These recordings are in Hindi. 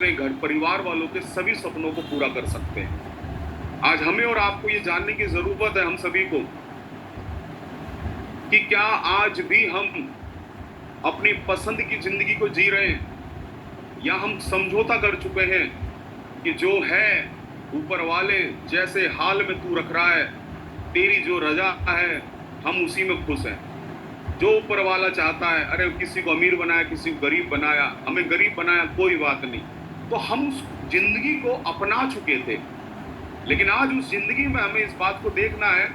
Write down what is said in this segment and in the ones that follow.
अपने घर परिवार वालों के सभी सपनों को पूरा कर सकते हैं। आज हमें और आपको ये जानने की जरूरत है, हम सभी को, कि क्या आज भी हम अपनी पसंद की जिंदगी को जी रहे हैं या हम समझौता कर चुके हैं कि जो है ऊपर वाले जैसे हाल में तू रख रहा है, तेरी जो रजा है हम उसी में खुश हैं। जो ऊपर वाला चाहता है, अरे किसी को अमीर बनाया, किसी को गरीब बनाया, हमें गरीब बनाया, कोई बात नहीं, तो हम उस जिंदगी को अपना चुके थे। लेकिन आज उस जिंदगी में हमें इस बात को देखना है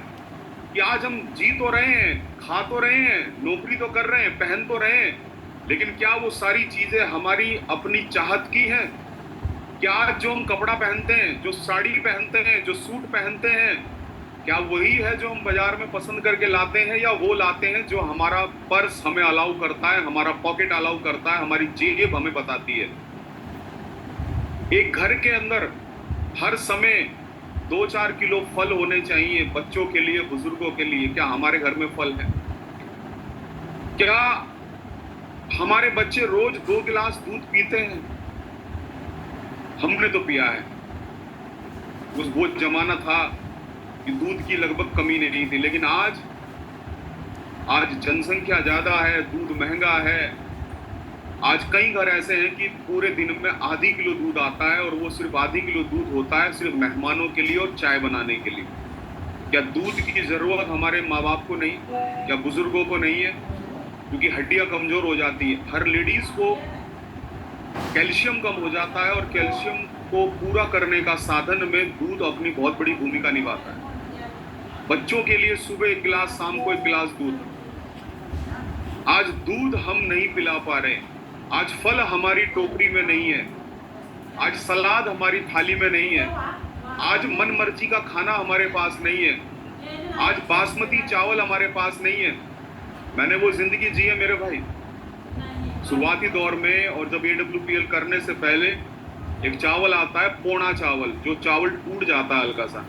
कि आज हम जी तो रहे हैं, खा तो रहे हैं, नौकरी तो कर रहे हैं, पहन तो रहे हैं, लेकिन क्या वो सारी चीजें हमारी अपनी चाहत की हैं? क्या आज जो हम कपड़ा पहनते हैं, जो साड़ी पहनते हैं, जो सूट पहनते हैं, क्या वही है जो हम बाजार में पसंद करके लाते हैं, या वो लाते हैं जो हमारा पर्स हमें अलाउ करता है, हमारा पॉकेट अलाउ करता है, हमारी जेब हमें बताती है? एक घर के अंदर हर समय 2-4 किलो फल होने चाहिए, बच्चों के लिए, बुजुर्गों के लिए। क्या हमारे घर में फल है? क्या हमारे बच्चे रोज 2 गिलास दूध पीते हैं? हमने तो पिया है। वो जमाना था कि दूध की लगभग कमी नहीं थी, लेकिन आज जनसंख्या ज्यादा है, दूध महंगा है। आज कई घर ऐसे हैं कि पूरे दिन में आधी किलो दूध आता है, और वो सिर्फ आधी किलो दूध होता है सिर्फ मेहमानों के लिए और चाय बनाने के लिए। क्या दूध की जरूरत हमारे माँ बाप को नहीं? क्या बुजुर्गों को नहीं है? क्योंकि हड्डियां कमजोर हो जाती है। हर लेडीज को कैल्शियम कम हो जाता है, और कैल्शियम को पूरा करने का साधन में दूध अपनी बहुत बड़ी भूमिका निभाता है। बच्चों के लिए सुबह 1 गिलास, शाम को 1 गिलास दूध। आज दूध हम नहीं पिला पा रहे। आज फल हमारी टोकरी में नहीं है, आज सलाद हमारी थाली में नहीं है, आज मन मर्जी का खाना हमारे पास नहीं है, आज बासमती चावल हमारे पास नहीं है। मैंने वो जिंदगी जी है मेरे भाई। शुरुआती दौर में, और जब AWPL करने से पहले, एक चावल आता है पोना चावल, जो चावल टूट जाता है हल्का सा,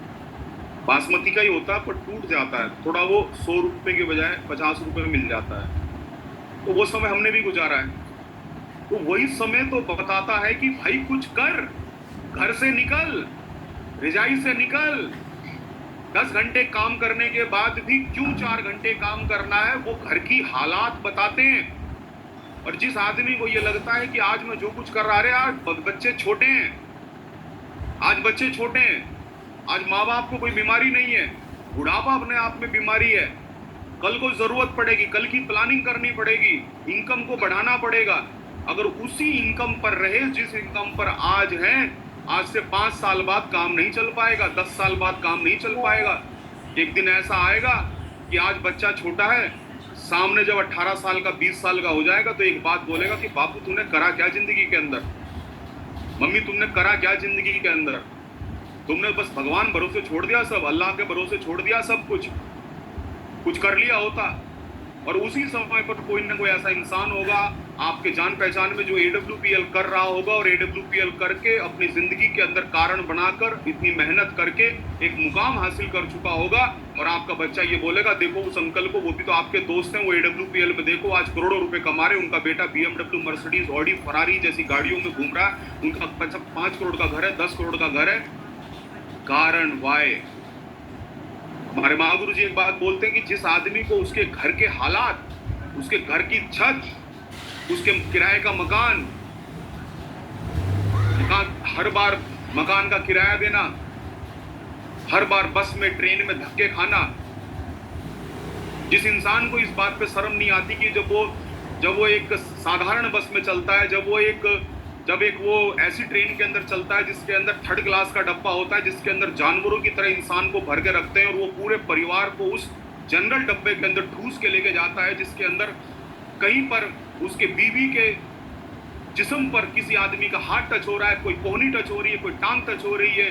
बासमती का ही होता है पर टूट जाता है थोड़ा, वो 100 रुपए के बजाय 50 रुपए में मिल जाता है। तो वो समय हमने भी गुजारा है। तो वही समय तो बताता है कि भाई कुछ कर, घर से निकल, रजाई से निकल। 10 घंटे काम करने के बाद भी क्यों 4 घंटे काम करना है, वो घर की हालात बताते हैं। और जिस आदमी को ये लगता है कि आज मैं जो कुछ कर रहा है, आज बच्चे छोटे हैं, आज बच्चे छोटे हैं, आज माँ बाप को कोई बीमारी नहीं है, बुढ़ापा अपने आप में बीमारी है, कल को जरूरत पड़ेगी, कल की प्लानिंग करनी पड़ेगी, इनकम को बढ़ाना पड़ेगा। अगर उसी इनकम पर रहे जिस इनकम पर आज है, आज से 5 साल बाद काम नहीं चल पाएगा, 10 साल बाद काम नहीं चल पाएगा। एक दिन ऐसा आएगा कि आज बच्चा छोटा है, सामने जब 18 साल का, 20 साल का हो जाएगा, तो एक बात बोलेगा कि बापू तूने करा क्या जिंदगी के अंदर, मम्मी तुमने करा क्या जिंदगी के अंदर, तुमने बस भगवान भरोसे छोड़ दिया सब, अल्लाह के भरोसे छोड़ दिया सब कुछ कर लिया होता। और उसी समय पर कोई ना कोई ऐसा इंसान होगा आपके जान पहचान में जो AWPL कर रहा होगा, और AWPL करके अपनी जिंदगी के अंदर कारण बनाकर, इतनी मेहनत करके एक मुकाम हासिल कर चुका होगा। और आपका बच्चा ये बोलेगा, देखो उस अंकल को, वो भी तो आपके दोस्त हैं, वो AWPL में देखो आज करोड़ों रुपए कमा रहे, उनका बेटा BMW, मर्सिडीज, ऑडी, फरारी जैसी गाड़ियों में घूम रहा है, उनका 5 करोड़ का घर है, 10 करोड़ का घर है। कारण वाय, हमारे महागुरु जी एक बात बोलते हैं कि जिस आदमी को उसके घर के हालात, उसके घर की छत, उसके किराए का मकान, हर बार मकान का किराया देना, हर बार बस में, ट्रेन में धक्के खाना, जिस इंसान को इस बात पे शर्म नहीं आती कि जब वो एक साधारण बस में चलता है, जब एक वो ऐसी ट्रेन के अंदर चलता है जिसके अंदर 3rd क्लास का डब्बा होता है, जिसके अंदर जानवरों की तरह इंसान को भर के रखते हैं, और वो पूरे परिवार को उस जनरल डब्बे के अंदर ठूस के लेके जाता है, जिसके अंदर कहीं पर उसके बीवी के जिस्म पर किसी आदमी का हाथ टच हो रहा है, कोई कोहनी टच हो रही है, कोई टांग टच हो रही है,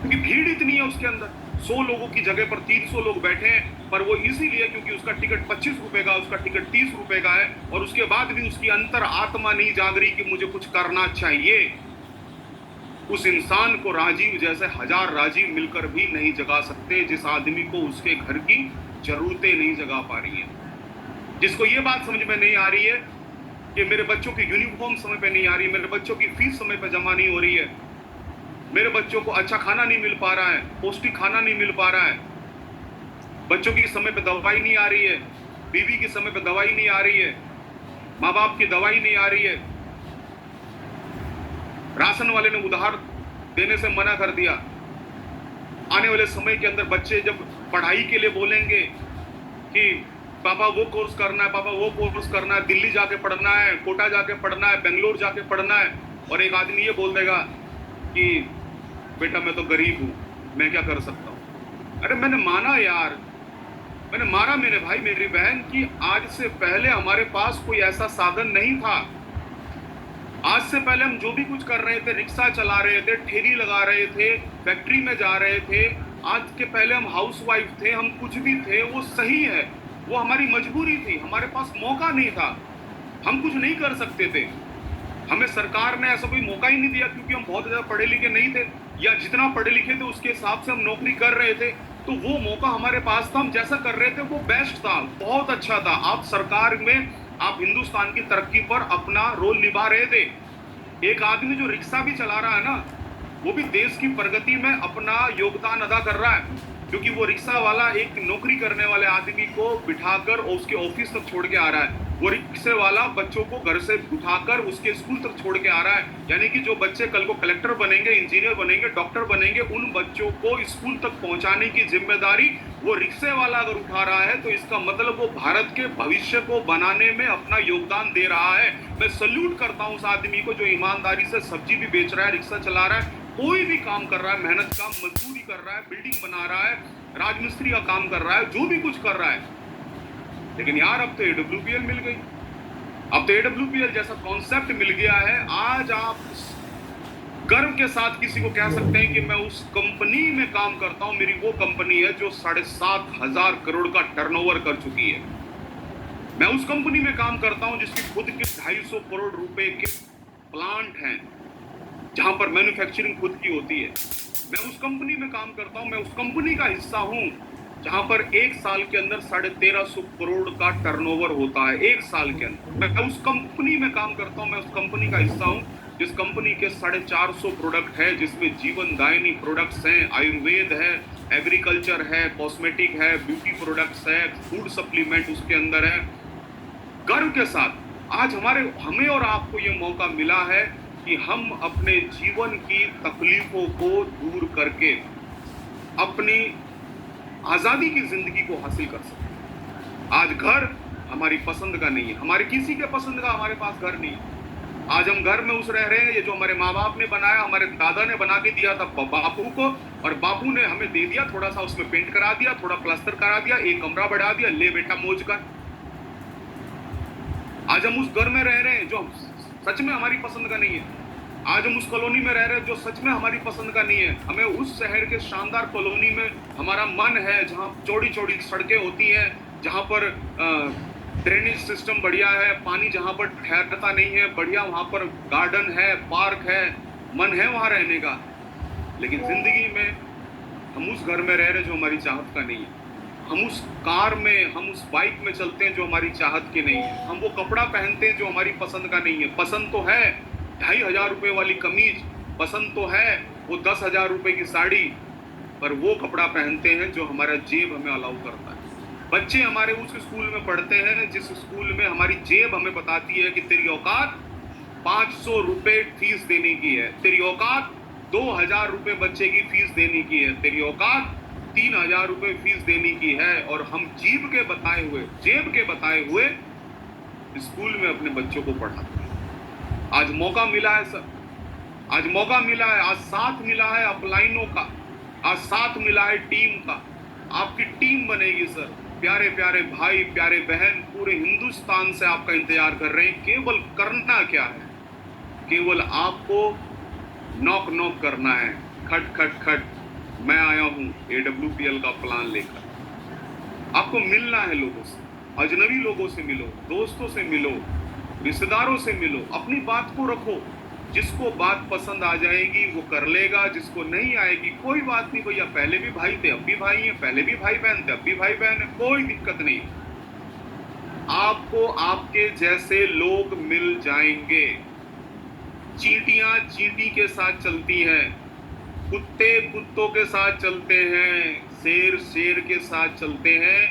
क्योंकि भीड़ इतनी है उसके अंदर। 100 लोगों की जगह पर 300 लोग बैठे हैं, पर वो इसीलिए क्योंकि उसका टिकट 25 रुपए का, उसका टिकट 30 रुपए का है, और उसके बाद भी उसकी अंतर आत्मा नहीं जाग रही कि मुझे कुछ करना चाहिए। उस इंसान को राजीव जैसे 1000 राजीव मिलकर भी नहीं जगा सकते, जिस आदमी को उसके घर की जरूरतें नहीं जगा पा रही है। जिसको ये बात समझ में नहीं आ रही है कि मेरे बच्चों की यूनिफॉर्म समय पे नहीं आ रही है, मेरे बच्चों की फीस समय पे जमा नहीं हो रही है, मेरे बच्चों को अच्छा खाना नहीं मिल पा रहा है, पौष्टिक खाना नहीं मिल पा रहा है, बच्चों की समय पे दवाई नहीं आ रही है, बीवी की समय पे दवाई नहीं आ रही है, माँ बाप की दवाई नहीं आ रही है, राशन वाले ने उधार देने से मना कर दिया। आने वाले समय के अंदर बच्चे जब पढ़ाई के लिए बोलेंगे कि पापा वो कोर्स करना है, पापा वो कोर्स करना है, दिल्ली जाके पढ़ना है, कोटा जाके पढ़ना है, बेंगलोर जाके पढ़ना है, और एक आदमी ये बोल देगा कि बेटा मैं तो गरीब हूं, मैं क्या कर सकता हूं। अरे मैंने माना यार, मैंने माना मेरे भाई मेरी बहन कि आज से पहले हमारे पास कोई ऐसा साधन नहीं था। आज से पहले हम जो भी कुछ कर रहे थे, रिक्शा चला रहे थे, ठेली लगा रहे थे, फैक्ट्री में जा रहे थे, आज के पहले हम हाउसवाइफ थे, हम कुछ भी थे, वो सही है, वो हमारी मजबूरी थी, हमारे पास मौका नहीं था, हम कुछ नहीं कर सकते थे, हमें सरकार ने ऐसा कोई मौका ही नहीं दिया क्योंकि हम बहुत ज्यादा पढ़े लिखे नहीं थे, या जितना पढ़े लिखे थे उसके हिसाब से हम नौकरी कर रहे थे, तो वो मौका हमारे पास था, हम जैसा कर रहे थे वो बेस्ट था, बहुत अच्छा था। आप सरकार में, आप हिंदुस्तान की तरक्की पर अपना रोल निभा रहे थे। एक आदमी जो रिक्शा भी चला रहा है ना, वो भी देश की प्रगति में अपना योगदान अदा कर रहा है, क्योंकि वो रिक्शा वाला एक नौकरी करने वाले आदमी को बिठाकर उसके ऑफिस तक छोड़ के आ रहा है, वो रिक्शे वाला बच्चों को घर से उठाकर उसके स्कूल तक छोड़ के आ रहा है। यानी कि जो बच्चे कल को कलेक्टर बनेंगे, इंजीनियर बनेंगे, डॉक्टर बनेंगे, उन बच्चों को स्कूल तक पहुंचाने की जिम्मेदारी वो रिक्शे वाला अगर उठा रहा है, तो इसका मतलब वो भारत के भविष्य को बनाने में अपना योगदान दे रहा है। मैं सल्यूट करता हूं उस आदमी को जो ईमानदारी से सब्जी भी बेच रहा है, रिक्शा चला रहा है, कोई भी काम कर रहा है, मेहनत का मजदूरी कर रहा है, बिल्डिंग बना रहा है, राजमिस्त्री का काम कर रहा है, जो भी कुछ कर रहा है। लेकिन यार अब तो AWPL मिल गई, अब तो AWPL जैसा कॉन्सेप्ट मिल गया है। आज आप गर्व के साथ किसी को कह सकते हैं कि मैं उस कंपनी में काम करता हूं, मेरी वो कंपनी है जो 7,500 करोड़ का टर्नओवर कर चुकी है। मैं उस कंपनी में काम करता हूं जिसकी खुद के 250 करोड़ रुपए के प्लांट हैं, जहां पर मैन्युफैक्चरिंग खुद की होती है। मैं उस कंपनी में काम करता हूं, मैं उस कंपनी का हिस्सा हूं जहां पर एक साल के अंदर 1,350 करोड़ का टर्नओवर होता है, एक साल के अंदर। मैं उस कंपनी में काम करता हूं, मैं उस कंपनी का हिस्सा हूं जिस कंपनी के 450 प्रोडक्ट है, जिसमें जीवन दायिनी प्रोडक्ट्स हैं, आयुर्वेद है, एग्रीकल्चर है, कॉस्मेटिक है, ब्यूटी प्रोडक्ट्स है, फूड सप्लीमेंट उसके अंदर है। गर्व के साथ आज हमें और आपको ये मौका मिला है कि हम अपने जीवन की तकलीफों को दूर करके अपनी आजादी की जिंदगी को हासिल कर सकते। आज घर हमारी पसंद का नहीं है, हमारे किसी के पसंद का हमारे पास घर नहीं है। आज हम घर में उस रह रहे हैं, ये जो हमारे माँ बाप ने बनाया, हमारे दादा ने बना के दिया था बापू को, और बापू ने हमें दे दिया, थोड़ा सा उसमें पेंट करा दिया, थोड़ा प्लास्टर करा दिया, एक कमरा बढ़ा दिया, ले बेटा मौज कर। आज हम उस घर में रह रहे हैं जो सच में हमारी पसंद का नहीं है। आज हम उस कॉलोनी में रह रहे हैं जो सच में हमारी पसंद का नहीं है। हमें उस शहर के शानदार कॉलोनी में हमारा मन है, जहां चौड़ी चौड़ी सड़कें होती हैं, जहां पर ड्रेनेज सिस्टम बढ़िया है, पानी जहां पर ठहरता नहीं है, बढ़िया वहां पर गार्डन है, पार्क है, मन है वहां रहने का। लेकिन जिंदगी में हम उस घर में रह रहे जो हमारी चाहत का नहीं है। हम उस कार में, हम उस बाइक में चलते हैं जो हमारी चाहत के नहीं है। हम वो कपड़ा पहनते हैं जो हमारी पसंद का नहीं है। पसंद तो है 2,500 रुपए वाली कमीज, पसंद तो है वो 10,000 रुपए की साड़ी, पर वो कपड़ा पहनते हैं जो हमारा जेब हमें अलाउ करता है। बच्चे हमारे उस स्कूल में पढ़ते हैं जिस स्कूल में हमारी जेब हमें बताती है कि तेरी औकात 500 रुपए फीस देने की है, तेरी औकात 2,000 रुपए बच्चे की फीस देने की है, तेरी औकात 3,000 रुपए फीस देने की है। और हम जेब के बताए हुए स्कूल में अपने बच्चों को पढ़ाते हैं। आज मौका मिला है सर, आज मौका मिला है, आज साथ मिला है अपलाइनों का, आज साथ मिला है टीम का। आपकी टीम बनेगी सर। प्यारे प्यारे भाई, प्यारे बहन, पूरे हिंदुस्तान से आपका इंतजार कर रहे हैं। केवल करना क्या है, केवल आपको नॉक नॉक करना है, खट खट खट, मैं आया हूं AWPL का प्लान लेकर। आपको मिलना है लोगों से, अजनबी लोगों से मिलो, दोस्तों से मिलो, रिश्तेदारों से मिलो, अपनी बात को रखो। जिसको बात पसंद आ जाएगी वो कर लेगा, जिसको नहीं आएगी कोई बात नहीं भैया, पहले भी भाई थे अब भी भाई हैं, पहले भी भाई बहन थे अब भी भाई बहन है, कोई दिक्कत नहीं। आपको आपके जैसे लोग मिल जाएंगे। चींटियां चींटी के साथ चलती हैं, कुत्ते कुत्तों के साथ चलते हैं, शेर शेर के साथ चलते हैं,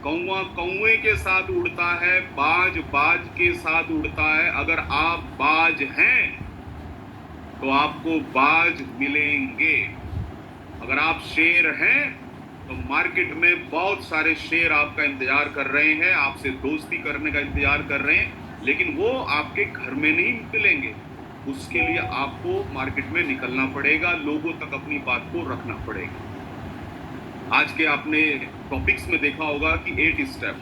कौवा कौवे के साथ उड़ता है, बाज बाज के साथ उड़ता है। अगर आप बाज हैं तो आपको बाज मिलेंगे। अगर आप शेर हैं तो मार्केट में बहुत सारे शेर आपका इंतजार कर रहे हैं, आपसे दोस्ती करने का इंतजार कर रहे हैं, लेकिन वो आपके घर में नहीं मिलेंगे। उसके लिए आपको मार्केट में निकलना पड़ेगा, लोगों तक अपनी बात को रखना पड़ेगा। आज के आपने टॉपिक्स में देखा होगा कि 8 स्टेप,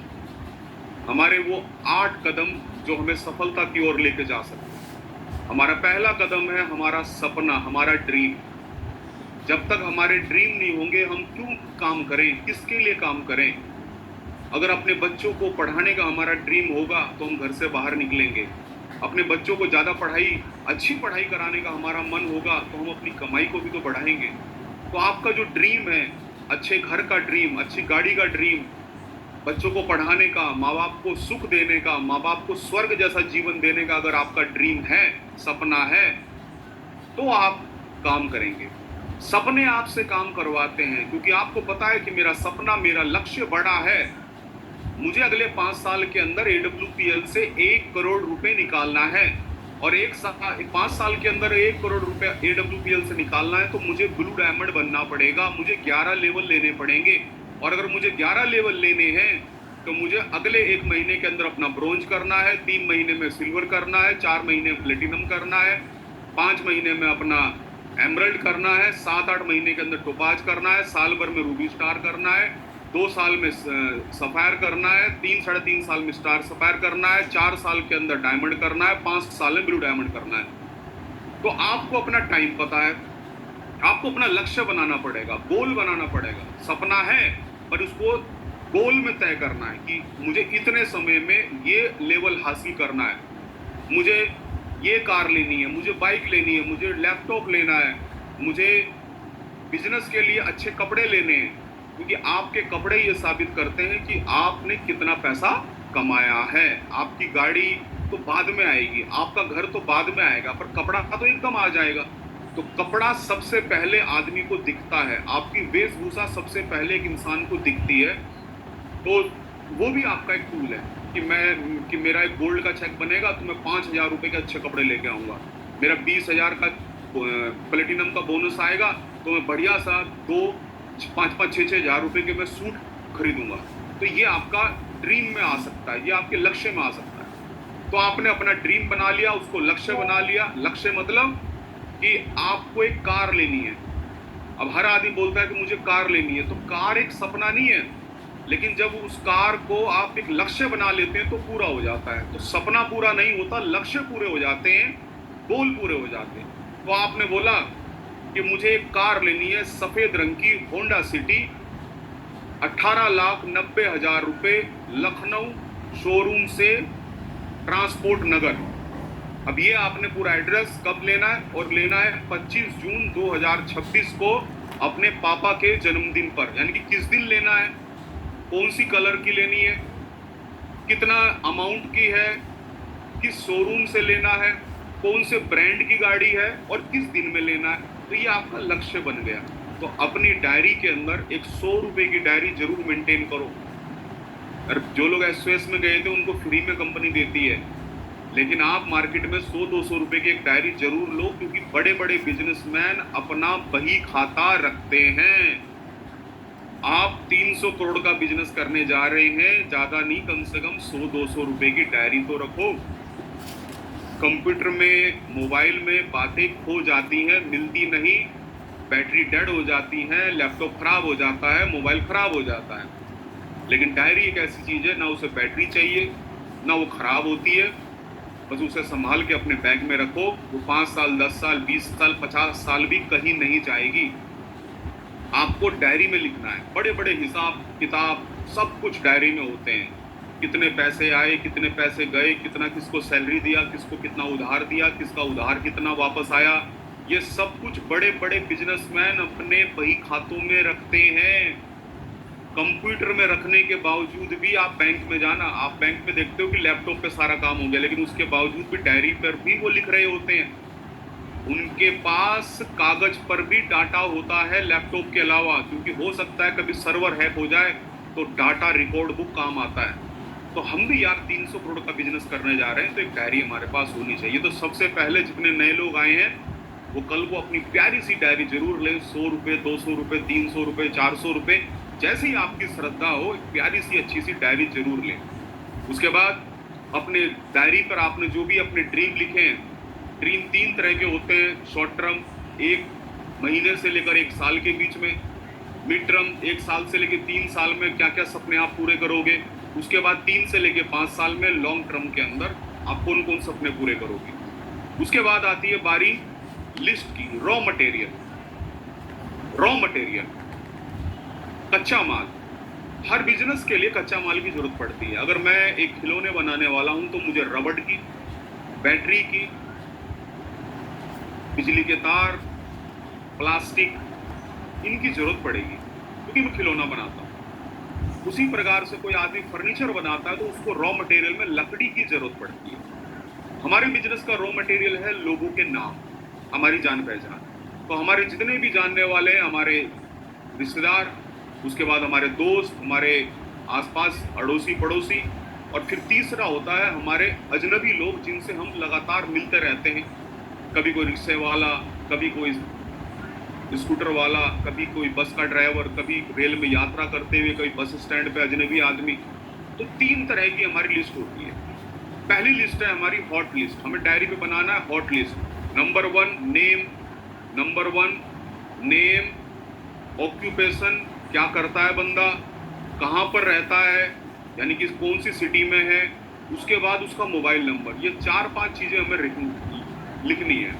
हमारे वो 8 कदम जो हमें सफलता की ओर लेके जा सकते हैं। हमारा पहला कदम है हमारा सपना, हमारा ड्रीम। जब तक हमारे ड्रीम नहीं होंगे हम क्यों काम करें, किसके लिए काम करें? अगर अपने बच्चों को पढ़ाने का हमारा ड्रीम होगा तो हम घर से बाहर निकलेंगे। अपने बच्चों को ज़्यादा पढ़ाई, अच्छी पढ़ाई कराने का हमारा मन होगा तो हम अपनी कमाई को भी तो बढ़ाएंगे। तो आपका जो ड्रीम है, अच्छे घर का ड्रीम, अच्छी गाड़ी का ड्रीम, बच्चों को पढ़ाने का, माँ बाप को सुख देने का, माँ बाप को स्वर्ग जैसा जीवन देने का अगर आपका ड्रीम है, सपना है, तो आप काम करेंगे। सपने आपसे काम करवाते हैं क्योंकि आपको पता है कि मेरा सपना, मेरा लक्ष्य बड़ा है। मुझे अगले 5 साल के अंदर AWPL से 1 करोड़ रुपए निकालना है और 5 साल के अंदर 1 करोड़ रुपए AWPL से निकालना है तो मुझे ब्लू डायमंड बनना पड़ेगा, मुझे 11 लेवल लेने पड़ेंगे। और अगर मुझे 11 लेवल लेने हैं तो मुझे अगले 1 महीने के अंदर अपना ब्रोंज करना है, 3 महीने में सिल्वर करना है, 4 महीने में प्लेटिनम करना है, 5 महीने में अपना एमरल्ड करना है, 7-8 महीने के अंदर टोपाज करना है, साल भर में रूबी स्टार करना है, 2 साल में सफायर करना है, 3-3.5 साल में स्टार सफायर करना है, 4 साल के अंदर डायमंड करना है, 5 साल में ब्लू डायमंड करना है। तो आपको अपना टाइम पता है, आपको अपना लक्ष्य बनाना पड़ेगा, गोल बनाना पड़ेगा। सपना है पर उसको गोल में तय करना है कि मुझे इतने समय में ये लेवल हासिल करना है, मुझे ये कार लेनी है, मुझे बाइक लेनी है, मुझे लैपटॉप लेना है, मुझे बिजनेस के लिए अच्छे कपड़े लेने हैं, क्योंकि आपके कपड़े ये साबित करते हैं कि आपने कितना पैसा कमाया है। आपकी गाड़ी तो बाद में आएगी, आपका घर तो बाद में आएगा, पर कपड़ा तो एकदम आ जाएगा। तो कपड़ा सबसे पहले आदमी को दिखता है, आपकी वेशभूषा सबसे पहले एक इंसान को दिखती है। तो वो भी आपका एक टूल है कि मेरा एक गोल्ड का चेक बनेगा तो मैं 5,000 रुपए के अच्छे कपड़े लेके आऊंगा, मेरा 20,000 का प्लेटिनम का बोनस आएगा तो मैं बढ़िया सा 5-6,000 रुपए के मैं सूट खरीदूंगा। तो ये आपका ड्रीम में आ सकता है, ये आपके लक्ष्य में आ सकता है। तो आपने अपना ड्रीम बना लिया, उसको लक्ष्य बना लिया। लक्ष्य मतलब कि आपको एक कार लेनी है। अब हर आदमी बोलता है कि मुझे कार लेनी है, तो कार एक सपना नहीं है, लेकिन जब उस कार को आप एक लक्ष्य बना लेते हैं तो पूरा हो जाता है। तो सपना पूरा नहीं होता, लक्ष्य पूरे हो जाते हैं, गोल पूरे हो जाते हैं। तो आपने बोला कि मुझे एक कार लेनी है, सफेद रंग की होंडा सिटी, 18,90,000 रुपए, लखनऊ शोरूम से ट्रांसपोर्ट नगर। अब ये आपने पूरा एड्रेस कब लेना है, और लेना है 25 जून 2026 को अपने पापा के जन्मदिन पर। यानी कि किस दिन लेना है, कौन सी कलर की लेनी है, कितना अमाउंट की है, किस शोरूम से लेना है, कौन से ब्रांड की गाड़ी है और किस दिन में लेना है। तो ये आपका लक्ष्य बन गया। तो अपनी डायरी के अंदर एक 100 रुपए की डायरी जरूर मेंटेन करो। और जो लोग SOS में गए थे उनको फ्री में कंपनी देती है, लेकिन आप मार्केट में 100-200 रुपए की एक डायरी जरूर लो, क्योंकि बड़े बड़े बिजनेसमैन अपना बही खाता रखते हैं। आप 300 करोड़ का बिजनेस करने जा रहे हैं, ज्यादा नहीं, कम से कम 100-200 रुपए की डायरी तो रखो। कंप्यूटर में, मोबाइल में बातें खो जाती हैं, मिलती नहीं, बैटरी डेड हो जाती है, लैपटॉप खराब हो जाता है, मोबाइल खराब हो जाता है। लेकिन डायरी एक ऐसी चीज है, ना उसे बैटरी चाहिए, ना वो खराब होती है, बस उसे संभाल के अपने बैग में रखो। वो 5 साल, 10 साल, 20 साल, 50 साल भी कहीं नहीं जाएगी। आपको डायरी में लिखना है, बड़े बड़े हिसाब किताब सब कुछ डायरी में होते हैं। कितने पैसे आए, कितने पैसे गए, कितना किसको सैलरी दिया, किसको कितना उधार दिया, किसका उधार कितना वापस आया, ये सब कुछ बड़े बड़े बिजनेसमैन अपने बही खातों में रखते हैं। कंप्यूटर में रखने के बावजूद भी आप बैंक में जाना, आप बैंक में देखते हो कि लैपटॉप पे सारा काम हो गया, लेकिन उसके बावजूद भी डायरी पर भी वो लिख रहे होते हैं। उनके पास कागज पर भी डाटा होता है लैपटॉप के अलावा, क्योंकि हो सकता है कभी सर्वर हैक हो जाए तो डाटा रिकॉर्ड बुक काम आता है। तो हम भी यार 300 करोड़ का बिजनेस करने जा रहे हैं, तो एक डायरी हमारे पास होनी चाहिए। तो सबसे पहले जितने नए लोग आए हैं वो कल को अपनी प्यारी सी डायरी जरूर लें। 100 रुपये, 200 रुपये, 300 रुपये, 400 रुपये, जैसे ही आपकी श्रद्धा हो, एक प्यारी सी अच्छी सी डायरी जरूर लें। उसके बाद अपने डायरी पर आपने जो भी अपने ड्रीम लिखे हैं, ड्रीम 3 तरह के होते हैं। शॉर्ट टर्म, 1 महीने से लेकर 1 साल के बीच में। मिड टर्म, 1 साल से लेकर 3 साल में क्या क्या सपने आप पूरे करोगे। उसके बाद 3 से लेकर 5 साल में लॉन्ग टर्म के अंदर आप कौन कौन सपने पूरे करोगे। उसके बाद आती है बारी लिस्ट की, रॉ मटेरियल। रॉ मटेरियल, कच्चा माल। हर बिजनेस के लिए कच्चा माल की जरूरत पड़ती है। अगर मैं एक खिलौने बनाने वाला हूं तो मुझे रबड़ की, बैटरी की, बिजली के तार, प्लास्टिक, इनकी जरूरत पड़ेगी, क्योंकि मैं खिलौना बनाता हूं। उसी प्रकार से कोई आदमी फर्नीचर बनाता है तो उसको रॉ मटेरियल में लकड़ी की जरूरत पड़ती है। हमारे बिजनेस का रॉ मटेरियल है लोगों के नाम, हमारी जान पहचान। तो हमारे जितने भी जानने वाले हैं, हमारे रिश्तेदार, उसके बाद हमारे दोस्त, हमारे आसपास अड़ोसी पड़ोसी, और फिर तीसरा होता है हमारे अजनबी लोग जिनसे हम लगातार मिलते रहते हैं। कभी कोई रिक्शे वाला, कभी कोई स्कूटर वाला, कभी कोई बस का ड्राइवर, कभी रेल में यात्रा करते हुए, कभी बस स्टैंड पे अजनबी आदमी। तो 3 तरह की हमारी लिस्ट होती है। पहली लिस्ट है हमारी हॉट लिस्ट, हमें डायरी पे बनाना है hot list. Number 1 name, number 1 name, occupation, क्या करता है बंदा, कहाँ पर रहता है, यानी कि कौन सी सिटी में है। उसके बाद उसका मोबाइल नंबर। ये 4-5 चीजें हमें लिखनी है।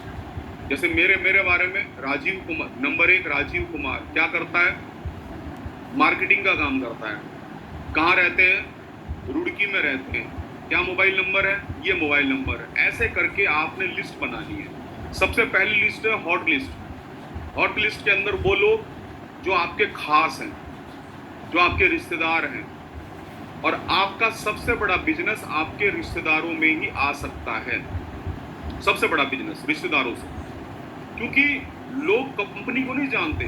जैसे मेरे बारे में राजीव कुमार, नंबर 1 राजीव कुमार, क्या करता है, मार्केटिंग का काम करता है, कहाँ रहते हैं, रुड़की में रहते हैं, क्या मोबाइल नंबर है, ये मोबाइल नंबर है। ऐसे करके आपने लिस्ट बनानी है। सबसे पहली लिस्ट है हॉट लिस्ट। हॉट लिस्ट के अंदर वो लोग जो आपके खास हैं, जो आपके रिश्तेदार हैं, और आपका सबसे बड़ा बिजनेस आपके रिश्तेदारों में ही आ सकता है। सबसे बड़ा बिजनेस रिश्तेदारों से, क्योंकि लोग कंपनी को नहीं जानते,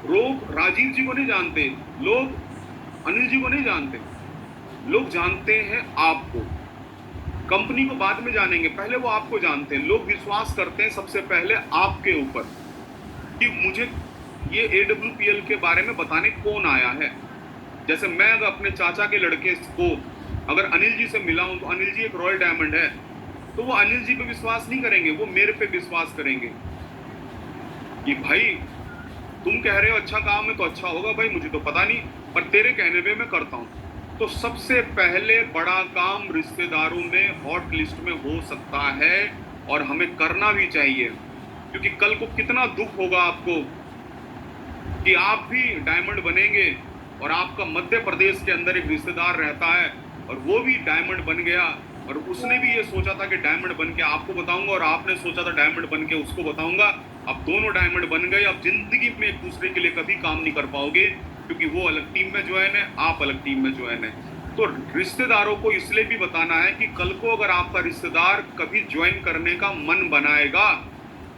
लोग राजीव जी को नहीं जानते, लोग अनिल जी को नहीं जानते, लोग जानते हैं आपको। कंपनी को बाद में जानेंगे, पहले वो आपको जानते हैं। लोग विश्वास करते हैं सबसे पहले आपके ऊपर कि मुझे ये AWPL के बारे में बताने कौन आया है। जैसे मैं अगर अपने चाचा के लड़के को अगर अनिल जी से मिला हूं तो अनिल जी एक रॉयल डायमंड है, तो वो अनिल जी पे विश्वास नहीं करेंगे, वो मेरे पे विश्वास करेंगे कि भाई तुम कह रहे हो अच्छा काम है तो अच्छा होगा, भाई मुझे तो पता नहीं, पर तेरे कहने पे मैं करता हूं। तो सबसे पहले बड़ा काम रिश्तेदारों में हॉट लिस्ट में हो सकता है, और हमें करना भी चाहिए, क्योंकि कल को कितना दुख होगा आपको कि आप भी डायमंड बनेंगे और आपका मध्य प्रदेश के अंदर एक रिश्तेदार रहता है और वो भी डायमंड बन गया, और उसने भी ये सोचा था कि डायमंड बन के आपको बताऊंगा, और आपने सोचा था डायमंड बन के उसको बताऊंगा। अब दोनों डायमंड बन गए। अब जिंदगी में एक दूसरे के लिए कभी काम नहीं कर पाओगे, क्योंकि वो अलग टीम में ज्वाइन है, आप अलग टीम में ज्वाइन है। तो रिश्तेदारों को इसलिए भी बताना है कि कल को अगर आपका रिश्तेदार कभी ज्वाइन करने का मन बनाएगा,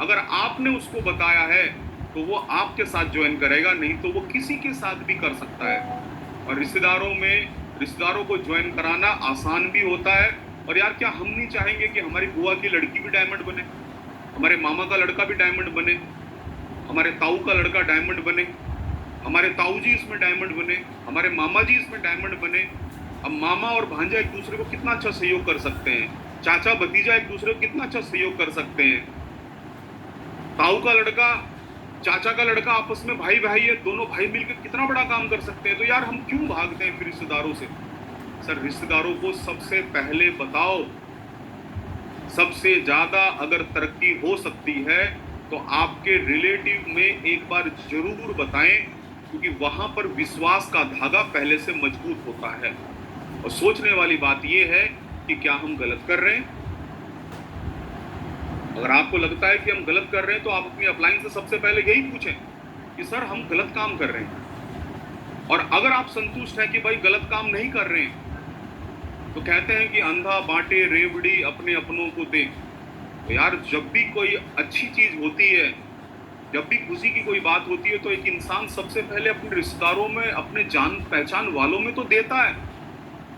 अगर आपने उसको बताया है तो वो आपके साथ ज्वाइन करेगा, नहीं तो वो किसी के साथ भी कर सकता है। और रिश्तेदारों को ज्वाइन कराना आसान भी होता है। और यार क्या हम नहीं चाहेंगे कि हमारी बुआ की लड़की भी डायमंड बने, हमारे मामा का लड़का भी डायमंड बने, हमारे ताऊ का लड़का डायमंड बने, हमारे ताऊ जी इसमें डायमंड बने, हमारे मामा जी इसमें डायमंड बने। अब मामा और भांजा एक दूसरे को कितना अच्छा सहयोग कर सकते हैं, चाचा भतीजा एक दूसरे को कितना अच्छा सहयोग कर सकते हैं। ताऊ का लड़का, चाचा का लड़का आपस में भाई भाई है, दोनों भाई मिलकर कितना बड़ा काम कर सकते हैं। तो यार हम क्यों भागते हैं फिर रिश्तेदारों से। सर रिश्तेदारों को सबसे पहले बताओ। सबसे ज्यादा अगर तरक्की हो सकती है तो आपके रिलेटिव में एक बार जरूर बताएं, क्योंकि वहां पर विश्वास का धागा पहले से मजबूत होता है। और सोचने वाली बात यह है कि क्या हम गलत कर रहे हैं। अगर आपको लगता है कि हम गलत कर रहे हैं तो आप अपनी अपलाइन से सबसे पहले यही पूछें कि सर हम गलत काम कर रहे हैं, और अगर आप संतुष्ट हैं कि भाई गलत काम नहीं कर रहे हैं, तो कहते हैं कि अंधा बांटे रेवड़ी अपने अपनों को देख। तो यार जब भी कोई अच्छी चीज होती है, जब भी खुशी की कोई बात होती है, तो एक इंसान सबसे पहले अपने रिश्तेदारों में, अपने जान पहचान वालों में तो देता है।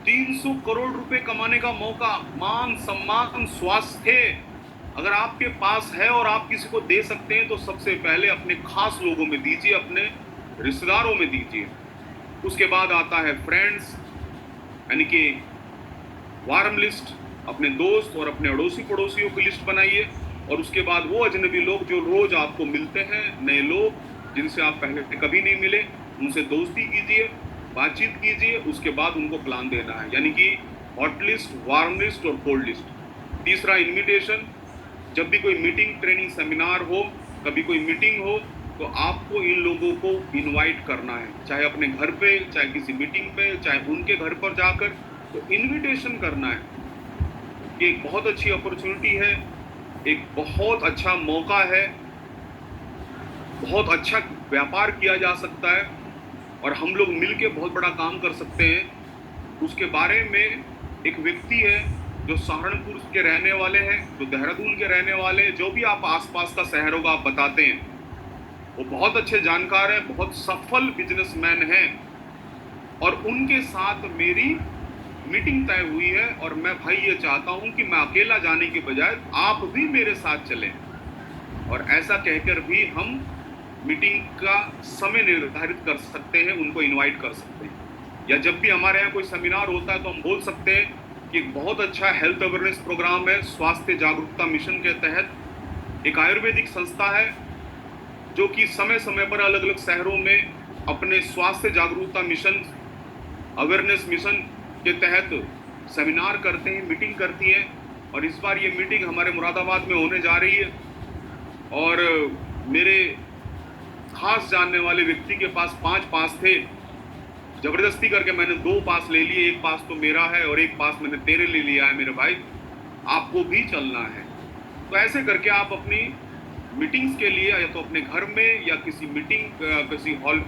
300 करोड़ रुपए कमाने का मौका, मान सम्मान स्वास्थ्य अगर आपके पास है और आप किसी को दे सकते हैं, तो सबसे पहले अपने खास लोगों में दीजिए, अपने रिश्तेदारों में दीजिए। उसके बाद आता है फ्रेंड्स, यानी कि वार्म लिस्ट, अपने दोस्त और अपने अड़ोसी पड़ोसियों की लिस्ट बनाइए। और उसके बाद वो अजनबी लोग जो रोज आपको मिलते हैं, नए लोग जिनसे आप पहले कभी नहीं मिले, उनसे दोस्ती कीजिए, बातचीत कीजिए। उसके बाद उनको प्लान देना है, यानी कि हॉट लिस्ट, वार्म लिस्ट और कोल्ड लिस्ट। तीसरा इन्विटेशन, जब भी कोई मीटिंग, ट्रेनिंग, सेमिनार हो, कभी कोई मीटिंग हो, तो आपको इन लोगों को इनवाइट करना है, चाहे अपने घर पे, चाहे किसी मीटिंग पे, चाहे उनके घर पर जाकर, तो इनविटेशन करना है। ये एक बहुत अच्छी अपॉर्चुनिटी है, एक बहुत अच्छा मौका है, बहुत अच्छा व्यापार किया जा सकता है और हम लोग मिलके बहुत बड़ा काम कर सकते हैं। उसके बारे में एक व्यक्ति है जो सहारनपुर के रहने वाले हैं, जो देहरादून के रहने वाले, जो भी आप आसपास का शहर होगा आप बताते हैं, वो बहुत अच्छे जानकार हैं, बहुत सफल बिजनेसमैन हैं, और उनके साथ मेरी मीटिंग तय हुई है। और मैं भाई ये चाहता हूं कि मैं अकेला जाने के बजाय आप भी मेरे साथ चलें, और ऐसा कहकर भी हम मीटिंग का समय निर्धारित कर सकते हैं, उनको इनवाइट कर सकते हैं। या जब भी हमारे यहाँ कोई सेमिनार होता है तो हम बोल सकते हैं कि एक बहुत अच्छा हेल्थ अवेयरनेस प्रोग्राम है, स्वास्थ्य जागरूकता मिशन के तहत एक आयुर्वेदिक संस्था है जो कि समय समय पर अलग अलग शहरों में अपने स्वास्थ्य जागरूकता मिशन, अवेयरनेस मिशन के तहत सेमिनार करते हैं, मीटिंग करती है। और इस बार ये मीटिंग हमारे मुरादाबाद में होने जा रही है, और मेरे खास जानने वाले व्यक्ति के पास 5 पास थे, जबरदस्ती करके मैंने 2 पास ले लिए, एक पास तो मेरा है और एक पास मैंने तेरे ले लिया है मेरे भाई, आपको भी चलना है। तो ऐसे करके आप अपनी मीटिंग्स के लिए या तो अपने घर में या किसी मीटिंग, किसी हॉल,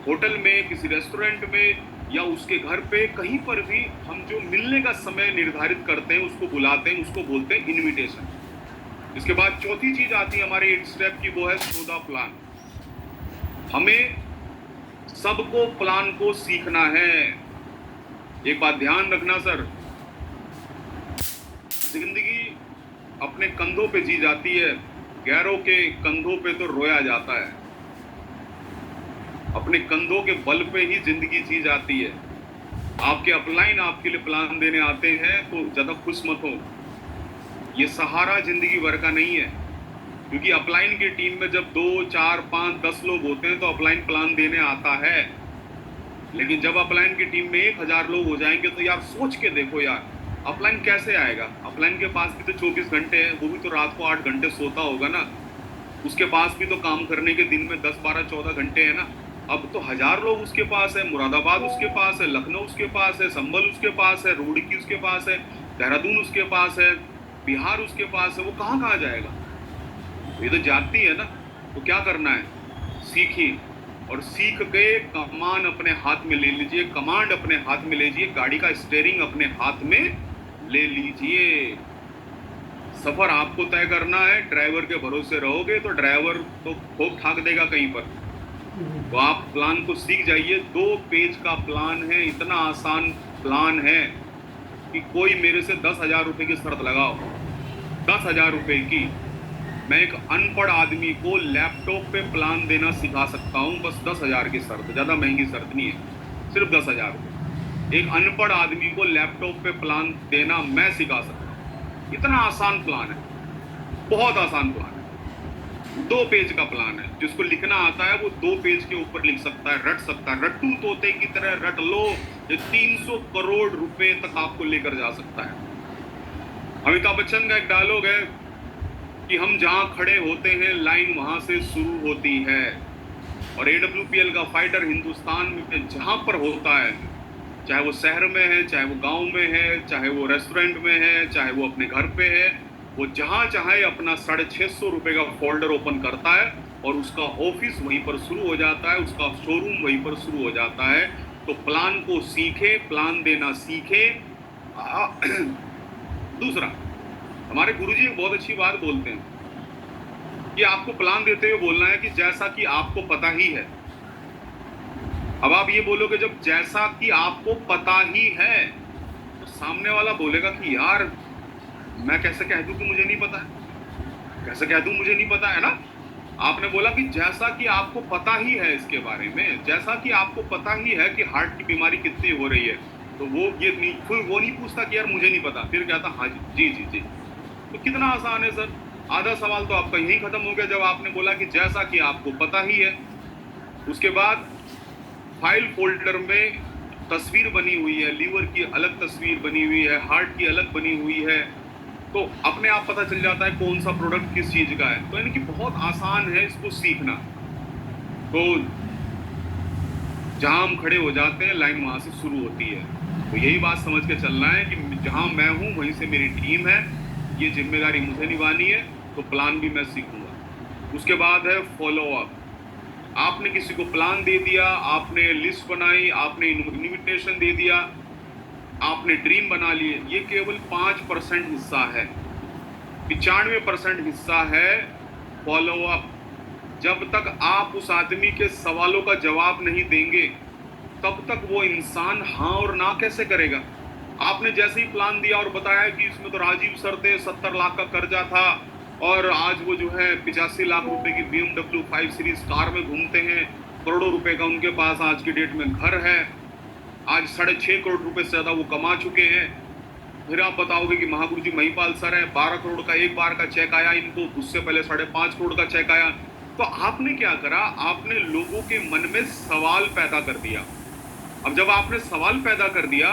होटल में, किसी रेस्टोरेंट में या उसके घर पे, कहीं पर भी हम जो मिलने का समय निर्धारित करते हैं उसको बुलाते हैं, उसको बोलते हैं इनविटेशन। इसके बाद चौथी चीज आती है हमारे 8 स्टेप की, वो है थ्रू द प्लान। हमें सबको प्लान को सीखना है। एक बात ध्यान रखना सर, जिंदगी अपने कंधों पे जी जाती है, गैरों के कंधों पे तो रोया जाता है। अपने कंधों के बल पे ही जिंदगी जी जाती है। आपके अपलाइन आपके लिए प्लान देने आते हैं तो ज्यादा खुश मत हो, ये सहारा जिंदगी भर का नहीं है। क्योंकि अपलाइन की टीम में जब 2, 4, 5, 10 लोग होते हैं तो अपलाइन प्लान देने आता है, लेकिन जब अपलाइन की टीम में 1000 लोग हो जाएंगे तो यार सोच के देखो यार, अपलाइन कैसे आएगा। अपलाइन के पास भी तो 24 घंटे हैं, वो भी तो रात को 8 घंटे सोता होगा ना, उसके पास भी तो काम करने के दिन में 10, 12, 14 घंटे है ना। अब तो 1000 लोग उसके पास है, मुरादाबाद उसके पास है, लखनऊ उसके पास है, संभल उसके पास है, रुड़की उसके पास है, देहरादून उसके पास है, बिहार उसके पास है, वो कहाँ कहाँ जाएगा। ये तो जाती है ना। तो क्या करना है, सीखिए, और सीख के कमान अपने हाथ में ले लीजिए, कमांड अपने हाथ में ले लीजिए, गाड़ी का स्टीयरिंग अपने हाथ में ले लीजिए। सफर आपको तय करना है, ड्राइवर के भरोसे रहोगे तो ड्राइवर तो ठोक ठाक देगा कहीं पर। तो आप प्लान को सीख जाइए। 2 पेज का प्लान है, इतना आसान प्लान है कि कोई मेरे से 10,000 रुपए की शर्त लगाओ, 10,000 रुपए की, मैं एक अनपढ़ आदमी को लैपटॉप पे प्लान देना सिखा सकता हूँ, बस 10,000 की शर्त, ज्यादा महंगी शर्त नहीं है, सिर्फ 10,000 रुपये। एक अनपढ़ आदमी को लैपटॉप पे प्लान देना मैं सिखा सकता हूँ। इतना आसान प्लान है, बहुत आसान प्लान है। 2 पेज का प्लान है, जिसको लिखना आता है वो 2 पेज के ऊपर लिख सकता है, रट सकता है, रट्टू तोते की तरह रट लो। ये 300 करोड़ रुपए तक आपको लेकर जा सकता है। अमिताभ बच्चन का एक डायलॉग है कि हम जहां खड़े होते हैं लाइन वहां से शुरू होती है। और AWPL का फाइटर हिंदुस्तान में जहां पर होता है, चाहे वो शहर में है, चाहे वो गांव में है, चाहे वो रेस्टोरेंट में है, चाहे वो अपने घर पे है, वो जहां चाहे अपना 650 रुपए का फोल्डर ओपन करता है और उसका ऑफिस वहीं पर शुरू हो जाता है, उसका शोरूम वहीं पर शुरू हो जाता है। तो प्लान को सीखे, प्लान देना सीखे। दूसरा, हमारे गुरुजी एक बहुत अच्छी बात बोलते हैं कि आपको प्लान देते हुए बोलना है कि जैसा कि आपको पता ही है। अब आप ये बोलोगे जब जैसा कि आपको पता ही है, तो सामने वाला बोलेगा कि यार मैं कैसे कह दूं कि मुझे नहीं पता है, कैसे कह दूं मुझे नहीं पता है ना। आपने बोला कि जैसा कि आपको पता ही है इसके बारे में, जैसा कि आपको पता ही है कि हार्ट की बीमारी कितनी हो रही है, तो वो ये नहीं, फिर वो नहीं पूछता कि यार मुझे नहीं पता, फिर कहता हाँ जी जी जी। तो कितना आसान है सर। आधा सवाल तो आपका यही खत्म हो गया जब आपने बोला कि जैसा कि आपको पता ही है। उसके बाद फाइल फोल्डर में तस्वीर बनी हुई है, लीवर की अलग तस्वीर बनी हुई है, हार्ट की अलग बनी हुई है, तो अपने आप पता चल जाता है कौन सा प्रोडक्ट किस चीज का है। तो यानी कि बहुत आसान है इसको सीखना। तो जहां हम खड़े हो जाते हैं लाइन वहां से शुरू होती है। तो यही बात समझ के चलना है कि जहां मैं हूं वहीं से मेरी टीम है, ये जिम्मेदारी मुझे निभानी है, तो प्लान भी मैं सीखूंगा। उसके बाद है फॉलो अप। आपने किसी को प्लान दे दिया, आपने लिस्ट बनाई, आपने इन्विटेशन दे दिया, आपने ड्रीम बना लिए, ये केवल 5% हिस्सा है। 95% हिस्सा है फॉलो अप। जब तक आप उस आदमी के सवालों का जवाब नहीं देंगे, तब तक वो इंसान हाँ और ना कैसे करेगा। आपने जैसे ही प्लान दिया और बताया कि इसमें तो राजीव सर थे, 70 लाख का कर्जा था, और आज वो जो है 85 लाख रुपए की BMW 5 सीरीज कार में घूमते हैं, करोड़ों रुपए का उनके पास आज की डेट में घर है, आज 6.5 करोड़ रुपए से ज्यादा वो कमा चुके हैं। फिर आप बताओगे कि महागुरु जी महिपाल सर है, 12 करोड़ का एक बार का चेक आया इनको, उससे पहले 5.5 करोड़ का चेक आया। तो आपने क्या करा, आपने लोगों के मन में सवाल पैदा कर दिया। अब जब आपने सवाल पैदा कर दिया,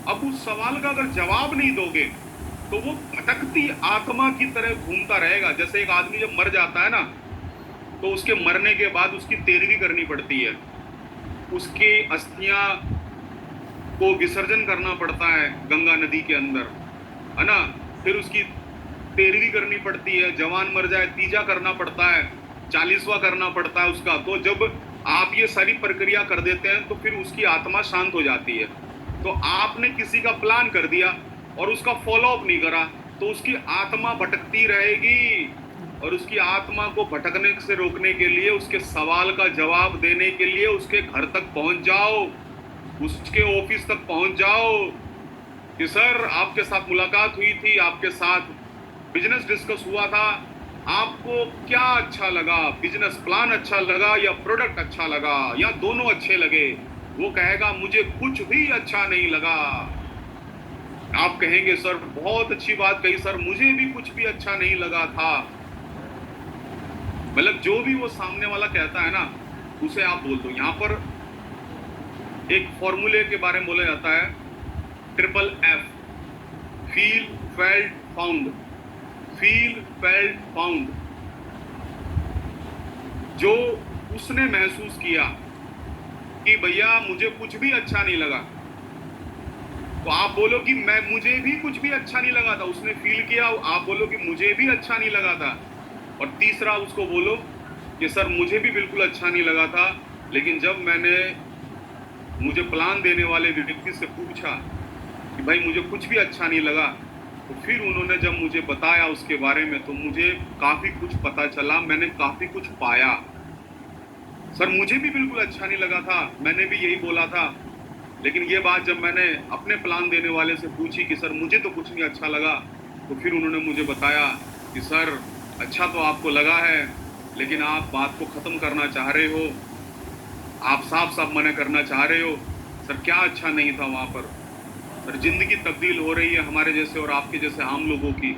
अब उस सवाल का अगर जवाब नहीं दोगे तो वो भटकती आत्मा की तरह घूमता रहेगा। जैसे एक आदमी जब मर जाता है ना, तो उसके मरने के बाद उसकी तेरवी करनी पड़ती है, उसकी अस्थियां को विसर्जन करना पड़ता है गंगा नदी के अंदर, है ना। फिर उसकी तेरवी करनी पड़ती है, जवान मर जाए तीजा करना पड़ता है, 40वां करना पड़ता है उसका। तो जब आप ये सारी प्रक्रिया कर देते हैं तो फिर उसकी आत्मा शांत हो जाती है। तो आपने किसी का प्लान कर दिया और उसका फॉलो अप नहीं करा, तो उसकी आत्मा भटकती रहेगी। और उसकी आत्मा को भटकने से रोकने के लिए, उसके सवाल का जवाब देने के लिए उसके घर तक पहुंच जाओ, उसके ऑफिस तक पहुंच जाओ कि सर आपके साथ मुलाकात हुई थी, आपके साथ बिजनेस डिस्कस हुआ था, आपको क्या अच्छा लगा, बिजनेस प्लान अच्छा लगा या प्रोडक्ट अच्छा लगा या दोनों अच्छे लगे। वो कहेगा मुझे कुछ भी अच्छा नहीं लगा। आप कहेंगे सर बहुत अच्छी बात कही सर, मुझे भी कुछ भी अच्छा नहीं लगा था। मतलब जो भी वो सामने वाला कहता है ना, उसे आप बोल दो। यहां पर एक फॉर्मूले के बारे में बोला जाता है, triple F, feel felt found. Feel felt found. जो उसने महसूस किया कि भैया मुझे कुछ भी अच्छा नहीं लगा, तो आप बोलो कि मुझे भी कुछ भी अच्छा नहीं लगा था। उसने फील किया, आप बोलो कि मुझे भी अच्छा नहीं लगा था। और तीसरा उसको बोलो कि सर मुझे भी बिल्कुल अच्छा नहीं लगा था, लेकिन जब मैंने मुझे प्लान देने वाले व्यक्ति से पूछा कि भाई मुझे कुछ भी अच्छा नहीं लगा, तो फिर उन्होंने जब मुझे बताया उसके बारे में, तो मुझे काफी कुछ पता चला, मैंने काफी कुछ पाया। सर मुझे भी बिल्कुल अच्छा नहीं लगा था, मैंने भी यही बोला था, लेकिन ये बात जब मैंने अपने प्लान देने वाले से पूछी कि सर मुझे तो कुछ नहीं अच्छा लगा, तो फिर उन्होंने मुझे बताया कि सर अच्छा तो आपको लगा है, लेकिन आप बात को खत्म करना चाह रहे हो, आप साफ साफ मना करना चाह रहे हो। सर क्या अच्छा नहीं था वहां पर। सर जिंदगी तब्दील हो रही है हमारे जैसे और आपके जैसे आम लोगों की।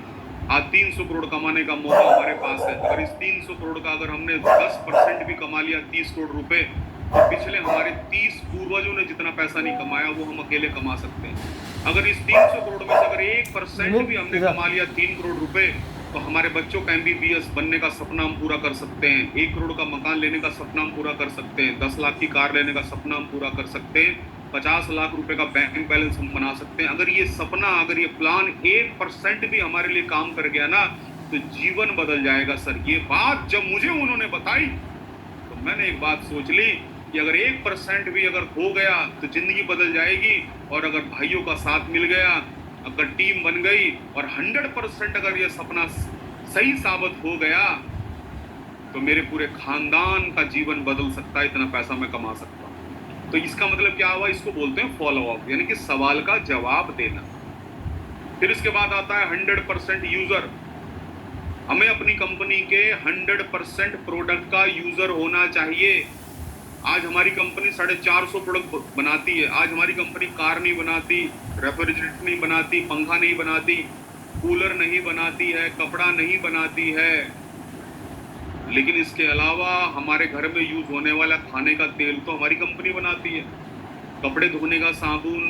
आज 300 करोड़ कमाने का मौका हमारे पास है। अगर इस 300 करोड़ का अगर हमने 10% भी कमा लिया, 30 करोड़ रुपए, तो पिछले हमारे 30 पूर्वजों ने जितना पैसा नहीं कमाया वो हम अकेले कमा सकते हैं। अगर इस 300 करोड़ में से अगर 1% भी हमने कमा लिया 3 करोड़ रुपए, तो हमारे बच्चों का MBBS बनने का सपना हम पूरा कर सकते हैं, 1 करोड़ का मकान लेने का सपना हम पूरा कर सकते हैं, 10 लाख की कार लेने का सपना हम पूरा कर सकते हैं। 50 लाख रुपए का बैंक बैलेंस हम बना सकते हैं। अगर ये सपना, अगर ये प्लान 1% भी हमारे लिए काम कर गया ना, तो जीवन बदल जाएगा सर। ये बात जब मुझे उन्होंने बताई तो मैंने एक बात सोच ली कि अगर 1% भी अगर हो गया तो जिंदगी बदल जाएगी। और अगर भाइयों का साथ मिल गया, अगर टीम बन गई और 100% अगर ये सपना सही साबित हो गया, तो मेरे पूरे खानदान का जीवन बदल सकता है, इतना पैसा मैं कमा सकता हूं। तो इसका मतलब क्या हुआ? इसको बोलते हैं फॉलो अप, यानी कि सवाल का जवाब देना। फिर इसके बाद आता है 100% यूजर। हमें अपनी कंपनी के 100% प्रोडक्ट का यूजर होना चाहिए। आज हमारी कंपनी 450 प्रोडक्ट बनाती है। आज हमारी कंपनी कार नहीं बनाती, रेफ्रिजरेटर नहीं बनाती, पंखा नहीं बनाती, कूलर नहीं बनाती है, कपड़ा नहीं बनाती है, लेकिन इसके अलावा हमारे घर में यूज होने वाला खाने का तेल तो हमारी कंपनी बनाती है। कपड़े धोने का साबुन,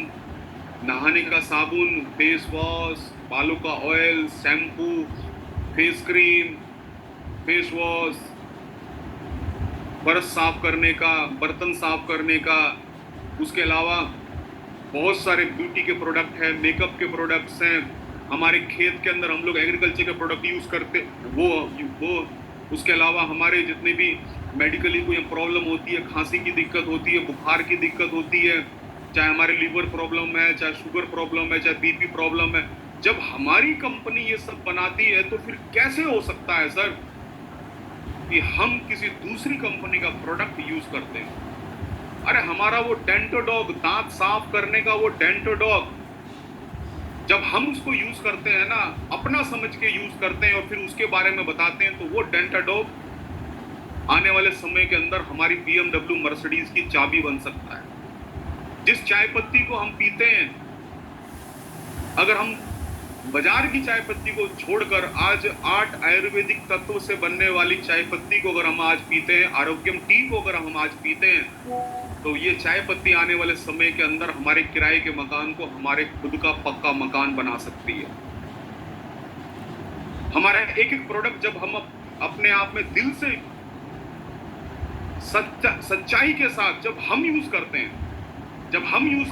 नहाने का साबुन, फेस वॉश, बालों का oil, shampoo, face cream, face wash, brush साफ करने का, बर्तन साफ करने का, उसके अलावा बहुत सारे ब्यूटी के प्रोडक्ट हैं, मेकअप के प्रोडक्ट्स हैं। हमारे खेत के अंदर हम लोग एग्रीकल्चर के प्रोडक्ट यूज करते, वो उसके अलावा हमारे जितने भी मेडिकली कोई प्रॉब्लम होती है, खांसी की दिक्कत होती है, बुखार की दिक्कत होती है, चाहे हमारे लीवर प्रॉब्लम है, चाहे शुगर प्रॉब्लम है, चाहे बीपी प्रॉब्लम है, जब हमारी कंपनी ये सब बनाती है तो फिर कैसे हो सकता है सर कि हम किसी दूसरी कंपनी का प्रोडक्ट यूज करते हैं? अरे हमारा वो डेंटोडॉग, दांत साफ करने का वो डेंटोडॉग, जब हम उसको यूज करते हैं ना, अपना समझ के यूज करते हैं और फिर उसके बारे में बताते हैं, तो वो डेंटोडॉग आने वाले समय के अंदर हमारी BMW, मर्सिडीज की चाबी बन सकता है। जिस चाय पत्ती को हम पीते हैं, अगर हम बाजार की चाय पत्ती को छोड़कर आज 8 आयुर्वेदिक तत्व से बनने वाली चाय पत्ती को अगर हम आज पीते हैं, आरोग्यम टी को अगर हम आज पीते हैं, तो ये चाय पत्ती आने वाले समय के अंदर हमारे किराए के मकान को हमारे खुद का पक्का मकान बना सकती है। हमारा एक एक प्रोडक्ट जब हम अपने आप में दिल से सच्चाई के साथ जब हम यूज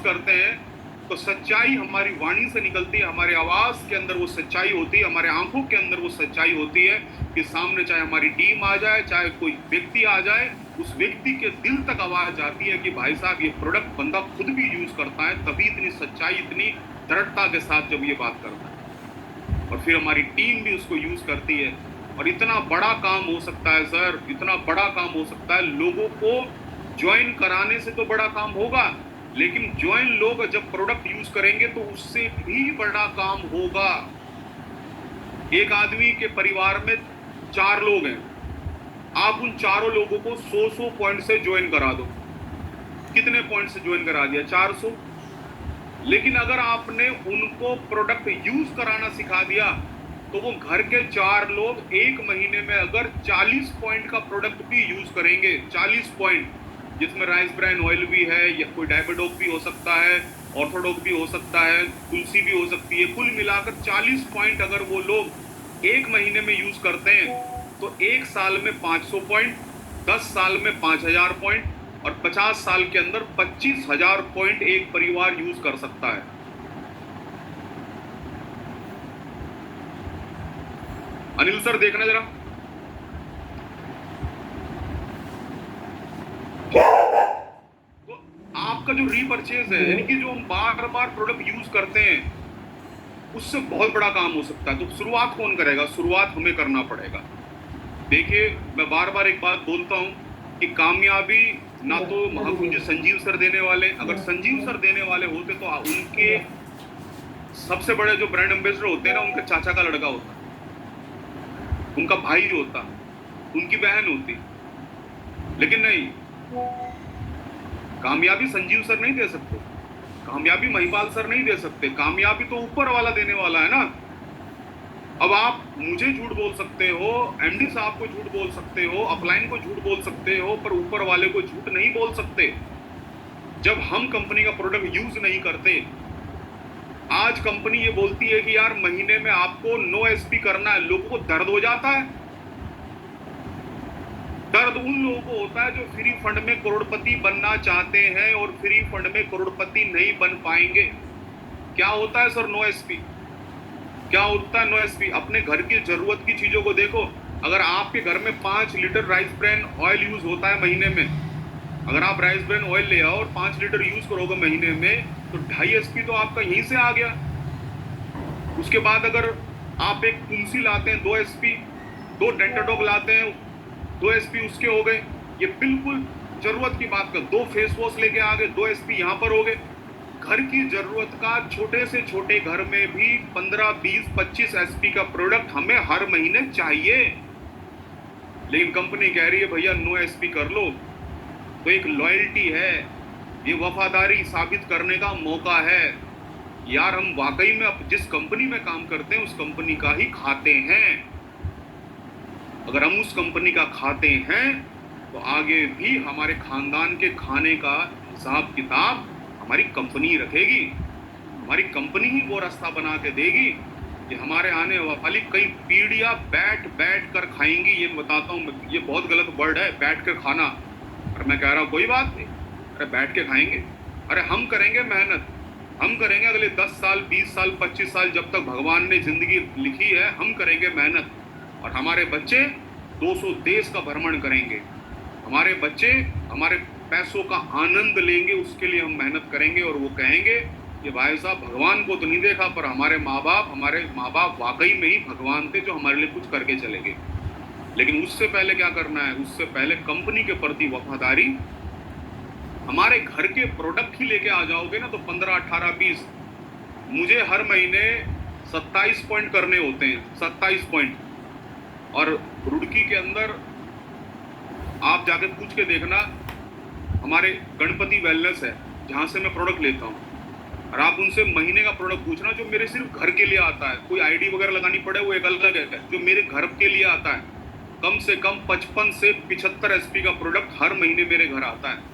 करते हैं, तो सच्चाई हमारी वाणी से निकलती है, हमारे आवाज के अंदर वो सच्चाई होती है, हमारे आंखों के अंदर वो सच्चाई होती है कि सामने चाहे हमारी टीम आ जाए, चाहे कोई व्यक्ति आ जाए, उस व्यक्ति के दिल तक आवाज जाती है कि भाई साहब ये प्रोडक्ट बंदा खुद भी यूज करता है, तभी इतनी सच्चाई, इतनी दृढ़ता के साथ जब ये बात करता है, और फिर हमारी टीम भी उसको यूज करती है। और इतना बड़ा काम हो सकता है सर, इतना बड़ा काम हो सकता है। लोगों को ज्वाइन कराने से तो बड़ा काम होगा, लेकिन ज्वाइन लोग जब प्रोडक्ट यूज करेंगे तो उससे भी बड़ा काम होगा। एक आदमी के परिवार में 4 लोग हैं, आप उन चारों लोगों को 100 पॉइंट से ज्वाइन करा दो। कितने पॉइंट से ज्वाइन करा दिया? 400। लेकिन अगर आपने उनको प्रोडक्ट यूज कराना सिखा दिया, तो वो घर के 4 लोग 1 महीने में अगर 40 पॉइंट का प्रोडक्ट भी यूज करेंगे, 40 पॉइंट, जिसमें राइस ब्राइन ऑयल भी है, या कोई डायबिडोक भी हो सकता है, ऑर्थोडोक भी हो सकता है, तुलसी भी हो सकती है, कुल मिलाकर 40 पॉइंट अगर वो लोग 1 महीने में यूज करते हैं, तो 1 साल में 500 पॉइंट, 10 साल में 5000 पॉइंट, और 50 साल के अंदर 25,000 पॉइंट एक परिवार यूज कर सकता है। अनिल सर देखना जरा, तो आपका जो रीपरचेज है, यानी कि जो हम बार बार प्रोडक्ट यूज करते हैं, उससे बहुत बड़ा काम हो सकता है। तो शुरुआत कौन करेगा? शुरुआत हमें करना पड़ेगा। देखिए, मैं बार बार एक बात बोलता हूं कि कामयाबी ना तो महाकुंज संजीव सर देने वाले, अगर संजीव सर देने वाले होते तो उनके सबसे बड़े जो ब्रांड एम्बेसडर होते हैं ना, उनके चाचा का लड़का होता, उनका भाई जो होता, उनकी बहन होती। लेकिन नहीं, कामयाबी संजीव सर नहीं दे सकते, कामयाबी महिपाल सर नहीं दे सकते, कामयाबी तो ऊपर वाला देने वाला है ना। अब आप मुझे झूठ बोल सकते हो, एमडी साहब को झूठ बोल सकते हो, अपलाइन को झूठ बोल सकते हो, पर ऊपर वाले को झूठ नहीं बोल सकते। जब हम कंपनी का प्रोडक्ट यूज नहीं करते, आज कंपनी ये बोलती है कि यार महीने में आपको नो एसपी करना है, लोगों को दर्द हो जाता है। दर्द उन लोगों को होता है जो फ्री फंड में करोड़पति बनना चाहते हैं और फ्री फंड में करोड़पति नहीं बन पाएंगे। क्या होता है सर नो एसपी? क्या होता है नो एसपी? अपने घर की जरूरत की चीजों को देखो। अगर आपके घर में 5 litre rice brand oil use होता है महीने में, अगर आप राइस ब्रांड ऑयल ले आओ और 5 लीटर यूज करोगे महीने में, तो 2.5 एसपी तो आपका यहीं से आ गया। उसके बाद अगर आप एक तुलसी लाते हैं 2 एसपी, 2 डेंटाडॉग लाते हैं 2 एसपी उसके हो गए। ये बिल्कुल जरूरत की बात कर, 2 फेस वॉश लेके आ गए, 2 एसपी यहां पर हो गए। घर की जरूरत का छोटे से छोटे घर में भी 15, 20, 25 एसपी का प्रोडक्ट हमें हर महीने चाहिए। लेकिन कंपनी कह रही है भैया नो एसपी कर लो। तो एक लॉयल्टी है, ये वफादारी साबित करने का मौका है। यार हम वाकई में अब जिस कंपनी में काम करते हैं उस कंपनी का ही खाते हैं। अगर हम उस कंपनी का खाते हैं तो आगे भी हमारे खानदान के खाने का हिसाब किताब हमारी कंपनी रखेगी। हमारी कंपनी ही वो रास्ता बना के देगी कि हमारे आने वाली कई पीढ़ियां बैठ बैठ कर खाएंगी। ये बताता हूँ, ये बहुत गलत वर्ड है बैठ कर खाना, और मैं कह रहा हूँ कोई बात नहीं, अरे बैठ के खाएंगे। अरे हम करेंगे मेहनत, हम करेंगे अगले 10 साल 20 साल 25 साल जब तक भगवान ने जिंदगी लिखी है, हम करेंगे मेहनत। और हमारे बच्चे 200 देश का भ्रमण करेंगे। हमारे बच्चे हमारे पैसों का आनंद लेंगे, उसके लिए हम मेहनत करेंगे। और वो कहेंगे कि भाई साहब भगवान को तो नहीं देखा, पर हमारे माँ बाप वाकई में ही भगवान थे जो हमारे लिए कुछ करके चले गए। लेकिन उससे पहले क्या करना है? उससे पहले कंपनी के प्रति वफादारी। हमारे घर के प्रोडक्ट ही लेके आ जाओगे ना तो 15, 18, 20, मुझे हर महीने 27 पॉइंट करने होते हैं, 27 पॉइंट। और रुड़की के अंदर आप जाके पूछ के देखना, हमारे गणपति वेलनेस है जहां से मैं प्रोडक्ट लेता हूं, और आप उनसे महीने का प्रोडक्ट पूछना जो मेरे सिर्फ घर के लिए आता है। कोई आईडी वगैरह लगानी पड़े वो एक अलग है, जो मेरे घर के लिए आता है कम से कम 55 से 75 एसपी का प्रोडक्ट हर महीने मेरे घर आता है।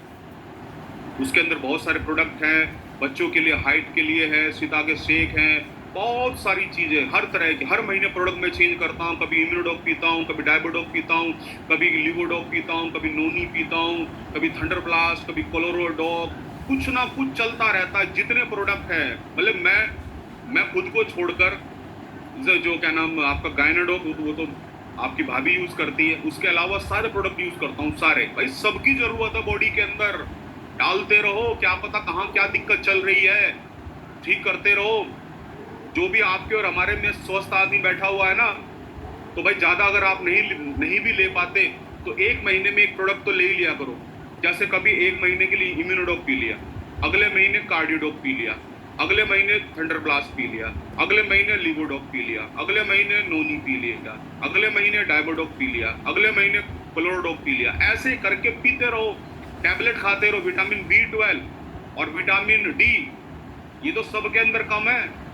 उसके अंदर बहुत सारे प्रोडक्ट हैं, बच्चों के लिए हाइट के लिए है, सीता के शेक हैं, बहुत सारी चीजें हर तरह की। हर महीने प्रोडक्ट मैं चेंज करता हूँ, कभी इम्यूनोडॉग पीता हूँ, कभी डायबोडॉग पीता हूँ, कभी लिवोडॉग पीता हूँ, कभी नोनी पीता हूँ, कभी थंडर ब्लास्ट, कभी कोलोरोडॉग, कुछ ना कुछ चलता रहता है। जितने प्रोडक्ट है, मतलब मैं खुद को छोड़कर जो क्या नाम आपका गायनाडॉग, वो तो आपकी भाभी यूज करती है, उसके अलावा सारे प्रोडक्ट यूज करता हूँ सारे। भाई सबकी जरूरत है बॉडी के अंदर, डालते रहो, क्या पता कहाँ क्या दिक्कत चल रही है, ठीक करते रहो। जो भी आपके और हमारे में स्वस्थ आदमी बैठा हुआ है ना, तो भाई ज्यादा अगर आप नहीं भी ले पाते तो 1 महीने में एक प्रोडक्ट तो ले ही लिया करो। जैसे कभी 1 महीने के लिए इम्यूनोडॉग पी लिया, अगले महीने कार्डियोडॉग पी लिया, अगले महीने थंडर ब्लास्ट पी लिया, अगले महीने लिवोडॉग पी लिया, अगले महीने नोनी पी लिया, अगले महीने डायबोडॉग पी लिया, अगले महीने क्लोरोडॉग पी लिया। ऐसे करके पीते रहो, टैबलेट खाते रहो। विटामिन B12 और विटामिन D ये तो सबके अंदर कम है।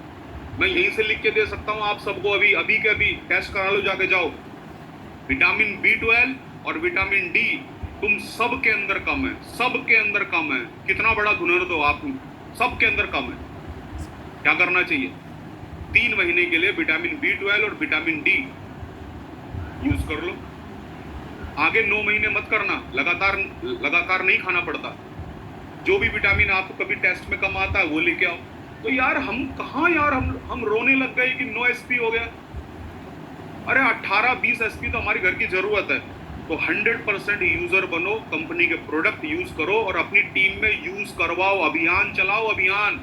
मैं यहीं से लिख के दे सकता हूं आप सबको, अभी के अभी टेस्ट करा लो, जाके जाओ। विटामिन B12 और विटामिन D तुम सबके अंदर कम है, सबके अंदर कम है। कितना बड़ा हुनर दो आप, सबके अंदर कम है। क्या करना चाहिए? 3 महीने के लिए विटामिन B12 और विटामिन D यूज कर लो। आगे 9 महीने मत करना, लगातार नहीं खाना पड़ता। जो भी विटामिन आपको कभी टेस्ट में कम आता है वो लेके आओ। तो यार हम कहाँ, यार हम रोने लग गए कि नो एसपी हो गया। अरे 18-20 एसपी तो हमारी घर की जरूरत है। तो 100% यूजर बनो, कंपनी के प्रोडक्ट यूज करो और अपनी टीम में यूज करवाओ। अभियान चलाओ, अभियान।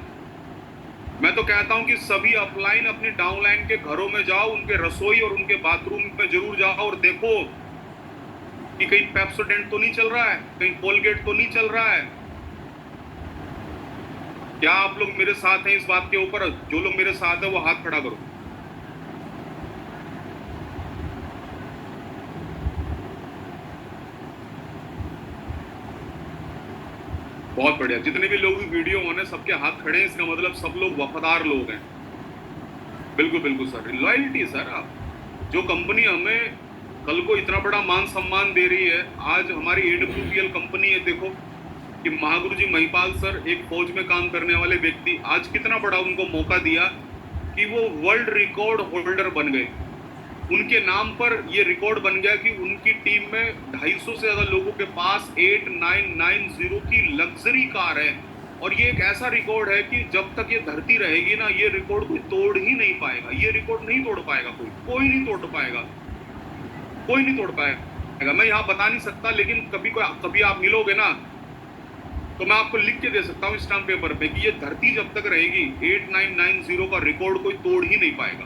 मैं तो कहता हूं कि सभी अपलाइन अपनी डाउनलाइन के घरों में जाओ, उनके रसोई और उनके बाथरूम में जरूर जाओ और देखो कि कहीं पेप्सोडेंट तो नहीं चल रहा है, कहीं कोलगेट तो नहीं चल रहा है। क्या आप लोग मेरे साथ हैं इस बात के ऊपर? जो लोग मेरे साथ है वो हाथ खड़ा करो। बहुत बढ़िया। जितने भी लोग वीडियो होने सबके हाथ खड़े हैं, इसका मतलब सब लोग वफादार लोग हैं। बिल्कुल बिल्कुल सर, लॉयल्टी सर। आप जो कंपनी हमें कल को इतना बड़ा मान सम्मान दे रही है, आज हमारी AWPL कंपनी है, देखो कि महागुरु जी महिपाल सर एक फौज में काम करने वाले व्यक्ति, आज कितना बड़ा उनको मौका दिया कि वो वर्ल्ड रिकॉर्ड होल्डर बन गए। उनके नाम पर ये रिकॉर्ड बन गया कि उनकी टीम में 250 से ज्यादा लोगों के पास 8990 की लग्जरी कार है। और ये एक ऐसा रिकॉर्ड है कि जब तक ये धरती रहेगी ना, ये रिकॉर्ड कोई तोड़ ही नहीं पाएगा। ये रिकॉर्ड नहीं तोड़ पाएगा कोई नहीं तोड़ पाएगा, कोई नहीं तोड़ पाएगा। मैं यहाँ बता नहीं सकता, लेकिन कभी आप मिलोगे ना, तो मैं आपको लिख के दे सकता हूँ स्टाम्प पेपर पे कि ये धरती जब तक रहेगी 8990 का रिकॉर्ड कोई तोड़ ही नहीं पाएगा।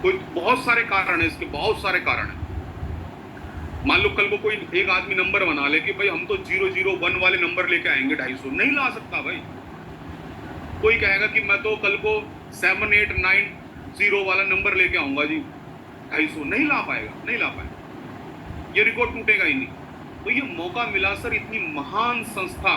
कोई बहुत सारे कारण है इसके, बहुत सारे कारण है। मान लो कल को कोई एक आदमी नंबर बना ले कि भाई हम तो 001 वाले नंबर लेके आएंगे 250, नहीं ला सकता भाई। कोई कहेगा कि मैं तो कल को 7890 वाला नंबर लेके आऊंगा जी 250, नहीं ला पाएगा, नहीं ला पाएगा, ये रिकॉर्ड टूटेगा ही नहीं। तो ये मौका मिला सर, इतनी महान संस्था,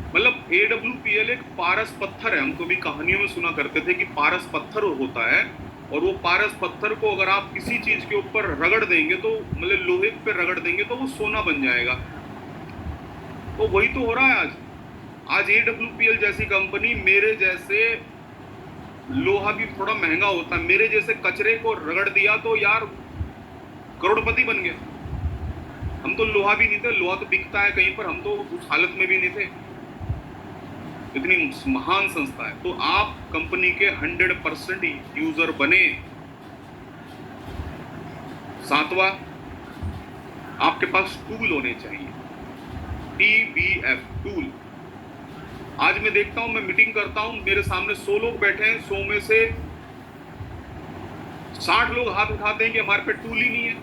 मतलब AWPL एक पारस पत्थर है। हम तो भी कहानियों में सुना करते थे कि पारस पत्थर होता है, और वो पारस पत्थर को अगर आप किसी चीज के ऊपर रगड़ देंगे तो, मतलब लोहे पे रगड़ देंगे तो वो सोना बन जाएगा। तो वही तो हो रहा है आज AWPL जैसी कंपनी, मेरे जैसे, लोहा भी थोड़ा महंगा होता है, मेरे जैसे कचरे को रगड़ दिया तो यार करोड़पति बन गया। हम तो लोहा भी नहीं थे, लोहा तो बिकता है कहीं पर, हम तो उस हालत में भी नहीं थे। इतनी महान संस्था है। तो आप कंपनी के 100% यूजर बने। सातवां, आपके पास टूल होने चाहिए, TBF टूल। आज मैं देखता हूं, मैं मीटिंग करता हूं, मेरे सामने 100 लोग बैठे हैं, 100 में से 60 लोग हाथ उठाते हैं कि हमारे पे टूल ही नहीं है,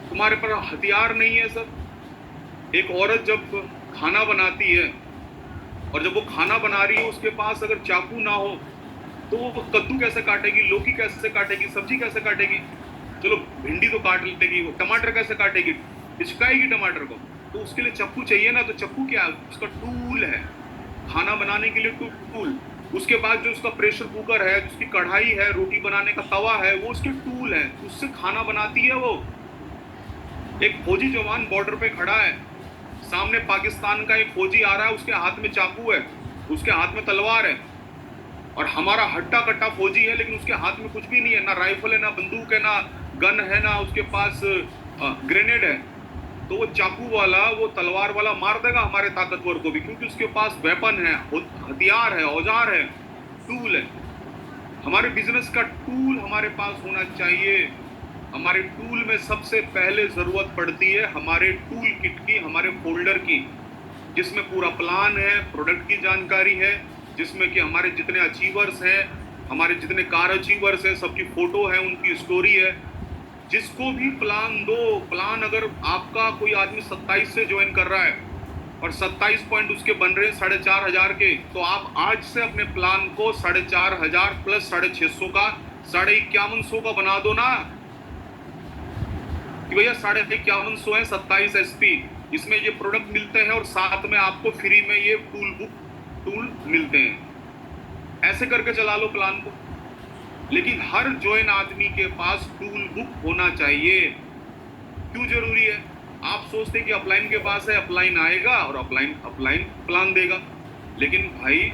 तुम्हारे पर हथियार नहीं है सर। एक औरत जब खाना बनाती है, और जब वो खाना बना रही है, उसके पास अगर चाकू ना हो तो वो कद्दू कैसे काटेगी, लौकी कैसे काटेगी, सब्जी कैसे काटेगी, चलो भिंडी तो काट लेगी, वो टमाटर कैसे काटेगी, पिचकाएगी टमाटर को, तो उसके लिए चाकू चाहिए ना। तो चाकू क्या है, उसका टूल है, खाना बनाने के लिए टूल। उसके बाद जो उसका प्रेशर कुकर है, उसकी कढ़ाई है, रोटी बनाने का तवा है, वो उसके टूल है, उससे खाना बनाती है वो। एक फौजी जवान बॉर्डर पे खड़ा है, सामने पाकिस्तान का एक फौजी आ रहा है, उसके हाथ में चाकू है, उसके हाथ में तलवार है, और हमारा हट्टा कट्टा फौजी है, लेकिन उसके हाथ में कुछ भी नहीं है, ना राइफल है, ना बंदूक है, ना गन है, ना उसके पास ग्रेनेड है। तो वो चाकू वाला, वो तलवार वाला मार देगा हमारे ताकतवर को भी, क्योंकि उसके पास वेपन है, हथियार है, औजार है, टूल है। हमारे बिजनेस का टूल हमारे पास होना चाहिए। हमारे टूल में सबसे पहले जरूरत पड़ती है हमारे टूल किट की, हमारे फोल्डर की, जिसमें पूरा प्लान है, प्रोडक्ट की जानकारी है, जिसमें कि हमारे जितने अचीवर्स हैं, हमारे जितने कार अचीवर्स हैं, सबकी फोटो है, उनकी स्टोरी है। जिसको भी प्लान दो, प्लान अगर आपका कोई आदमी 27 से ज्वाइन कर रहा है और 27 पॉइंट उसके बन रहे हैं 4500 के, तो आप आज से अपने प्लान को 4500 प्लस 650 का 5100 का बना दो ना, कि भैया 5150 है 27 SP, इसमें ये प्रोडक्ट मिलते हैं और साथ में आपको फ्री में ये टूल मिलते हैं। ऐसे करके चला लो प्लान को। लेकिन हर ज्वाइन आदमी के पास टूल बुक होना चाहिए। क्यों जरूरी है? आप सोचते हैं कि अपलाइन के पास है, अपलाइन आएगा और अपलाइन प्लान देगा, लेकिन भाई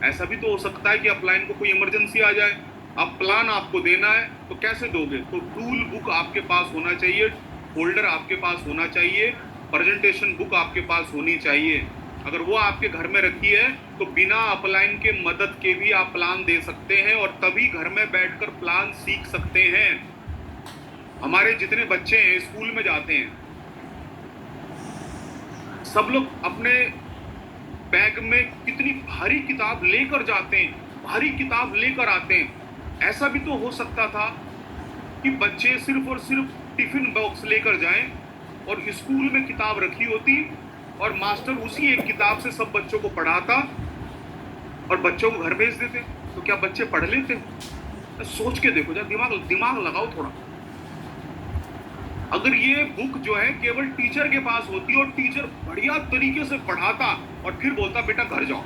ऐसा भी तो हो सकता है कि अपलाइन को कोई इमरजेंसी आ जाए, अब प्लान आपको देना है तो कैसे दोगे? तो टूल बुक आपके पास होना चाहिए, फोल्डर आपके पास होना चाहिए, प्रेजेंटेशन बुक आपके पास होनी चाहिए। अगर वो आपके घर में रखी है तो बिना अपलाइन के मदद के भी आप प्लान दे सकते हैं, और तभी घर में बैठकर प्लान सीख सकते हैं। हमारे जितने बच्चे हैं स्कूल में जाते हैं, सब लोग अपने बैग में कितनी भारी किताब लेकर जाते हैं, भारी किताब लेकर आते हैं। ऐसा भी तो हो सकता था कि बच्चे सिर्फ और सिर्फ टिफिन बॉक्स लेकर जाएं और स्कूल में किताब रखी होती और मास्टर उसी एक किताब से सब बच्चों को पढ़ाता और बच्चों को घर भेज देते। तो क्या बच्चे पढ़ लेते? सोच के देखो, जब दिमाग लगाओ थोड़ा। अगर ये बुक जो है केवल टीचर के पास होती और टीचर बढ़िया तरीके से पढ़ाता और फिर बोलता बेटा घर जाओ,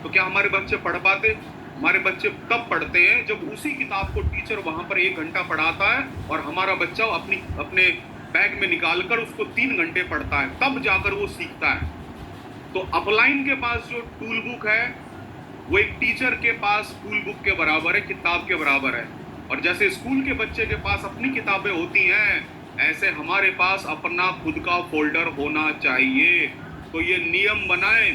तो क्या हमारे बच्चे पढ़ पाते? हमारे बच्चे तब पढ़ते हैं जब उसी किताब को टीचर वहां पर 1 घंटा पढ़ाता है और हमारा बच्चा अपने बैग में निकालकर उसको 3 घंटे पढ़ता है, तब जाकर वो सीखता है। तो अपलाइन के पास जो टूल बुक है वो एक टीचर के पास टूल बुक के बराबर है, किताब के बराबर है। और जैसे स्कूल के बच्चे के पास अपनी किताबें होती हैं, ऐसे हमारे पास अपना खुद का फोल्डर होना चाहिए। तो ये नियम बनाएं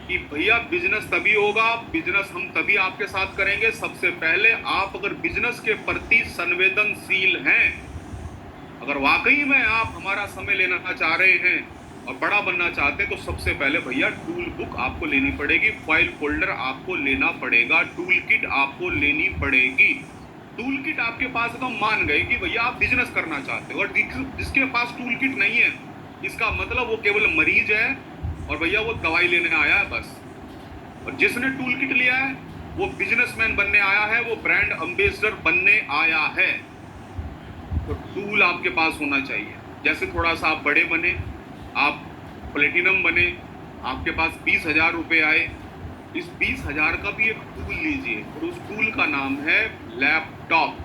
कि भैया बिजनेस तभी होगा, बिजनेस हम तभी आपके साथ करेंगे, सबसे पहले आप अगर बिजनेस के प्रति संवेदनशील हैं, अगर वाकई में आप हमारा समय लेना चाह रहे हैं और बड़ा बनना चाहते हैं, तो सबसे पहले भैया टूल बुक आपको लेनी पड़ेगी, फाइल फोल्डर आपको लेना पड़ेगा, टूल किट आपको लेनी पड़ेगी। टूल किट आपके पास तो मान गए कि भैया आप बिजनेस करना चाहते हो, और जिसके पास टूल किट नहीं है, इसका मतलब वो केवल मरीज है और भैया वो दवाई लेने आया है बस। और जिसने टूल किट लिया है वो बिजनेसमैन बनने आया है, वो ब्रांड एम्बेसडर बनने आया है। तो टूल आपके पास होना चाहिए। जैसे थोड़ा सा आप बड़े बने, आप प्लेटिनम बने, आपके पास 20,000 रुपए आए, इस 20,000 का भी एक टूल लीजिए और उस टूल का नाम है लैपटॉप।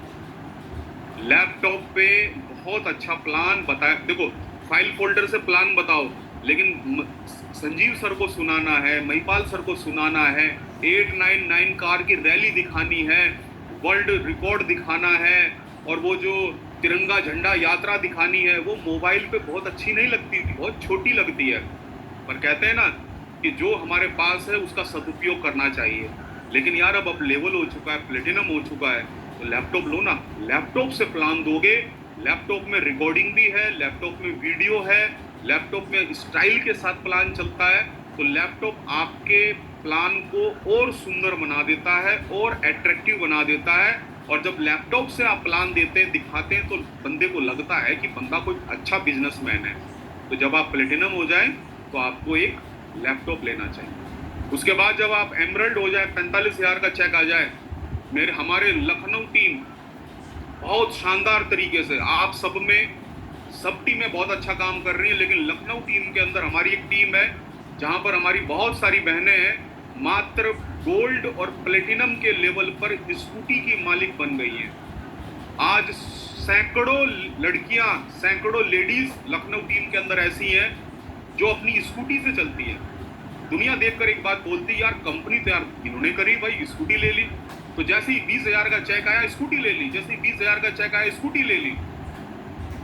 लैपटॉप पे बहुत अच्छा प्लान बताया। देखो, फाइल फोल्डर से प्लान बताओ, लेकिन संजीव सर को सुनाना है, महिपाल सर को सुनाना है, 899 कार की रैली दिखानी है, वर्ल्ड रिकॉर्ड दिखाना है, और वो जो तिरंगा झंडा यात्रा दिखानी है, वो मोबाइल पे बहुत अच्छी नहीं लगती, बहुत छोटी लगती है। पर कहते हैं ना कि जो हमारे पास है उसका सदुपयोग करना चाहिए। लेकिन यार अब लेवल हो चुका है, प्लेटिनम हो चुका है, तो लैपटॉप लो ना। लैपटॉप से प्लान दोगे, लैपटॉप में रिकॉर्डिंग भी है, लैपटॉप में वीडियो है, लैपटॉप में स्टाइल के साथ प्लान चलता है। तो लैपटॉप आपके प्लान को और सुंदर बना देता है और एट्रैक्टिव बना देता है। और जब लैपटॉप से आप प्लान देते हैं, दिखाते हैं, तो बंदे को लगता है कि बंदा कोई अच्छा बिजनेसमैन है। तो जब आप प्लेटिनम हो जाए तो आपको एक लैपटॉप लेना चाहिए। उसके बाद जब आप एमरल्ड हो जाए, 45,000 का चेक आ जाए, हमारे लखनऊ टीम बहुत शानदार तरीके से, आप सब टीमें बहुत अच्छा काम कर रही है, लेकिन लखनऊ टीम के अंदर हमारी एक टीम है जहां पर हमारी बहुत सारी बहनें हैं, मात्र गोल्ड और प्लेटिनम के लेवल पर स्कूटी की मालिक बन गई हैं। आज सैकड़ों लड़कियां, सैकड़ों लेडीज लखनऊ टीम के अंदर ऐसी हैं जो अपनी स्कूटी से चलती है। दुनिया देखकर एक बात बोलती है, यार कंपनी तो यार इन्होंने करी भाई, स्कूटी ले ली। तो जैसे ही 20,000 का चेक आया, स्कूटी ले ली, जैसे ही 20,000 का चेक आया, स्कूटी ले ली।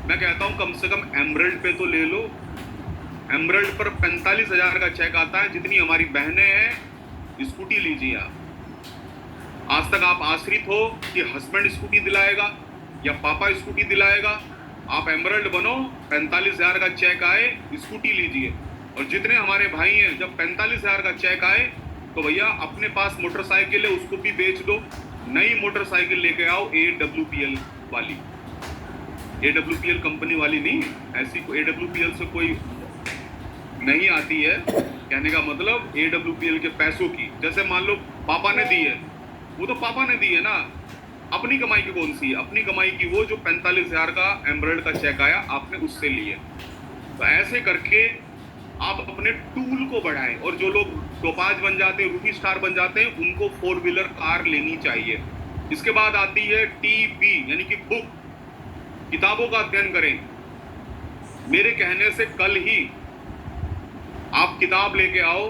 मैं कहता हूं कम से कम एमरल्ड पे तो ले लो। एमरल्ड पर 45,000 का चेक आता है। जितनी हमारी बहनें हैं, स्कूटी लीजिए आप। आज तक आप आश्रित हो कि हस्बैंड स्कूटी दिलाएगा या पापा स्कूटी दिलाएगा। आप एमरल्ड बनो, 45,000 का चेक आए, स्कूटी लीजिए। और जितने हमारे भाई हैं, जब 45,000 का चेक आए तो भैया अपने पास मोटरसाइकिल है, उसको भी बेच दो, नई मोटरसाइकिल लेके आओ, AWPL वाली। AWPL कंपनी वाली नहीं, ऐसी AWPL से कोई नहीं आती है। कहने का मतलब AWPL के पैसों की, जैसे मान लो पापा ने दी है, वो तो पापा ने दी है ना, अपनी कमाई की कौन सी है? अपनी कमाई की वो जो 45,000 का एमरल्ड का चेक आया, आपने उससे लिए। तो ऐसे करके आप अपने टूल को बढ़ाएं। और जो लोग टोपाज बन जाते हैं, रूबी स्टार बन जाते हैं, उनको 4 व्हीलर कार लेनी चाहिए। इसके बाद आती है TB, यानी कि बुक, किताबों का अध्ययन करें। मेरे कहने से कल ही आप किताब लेके आओ,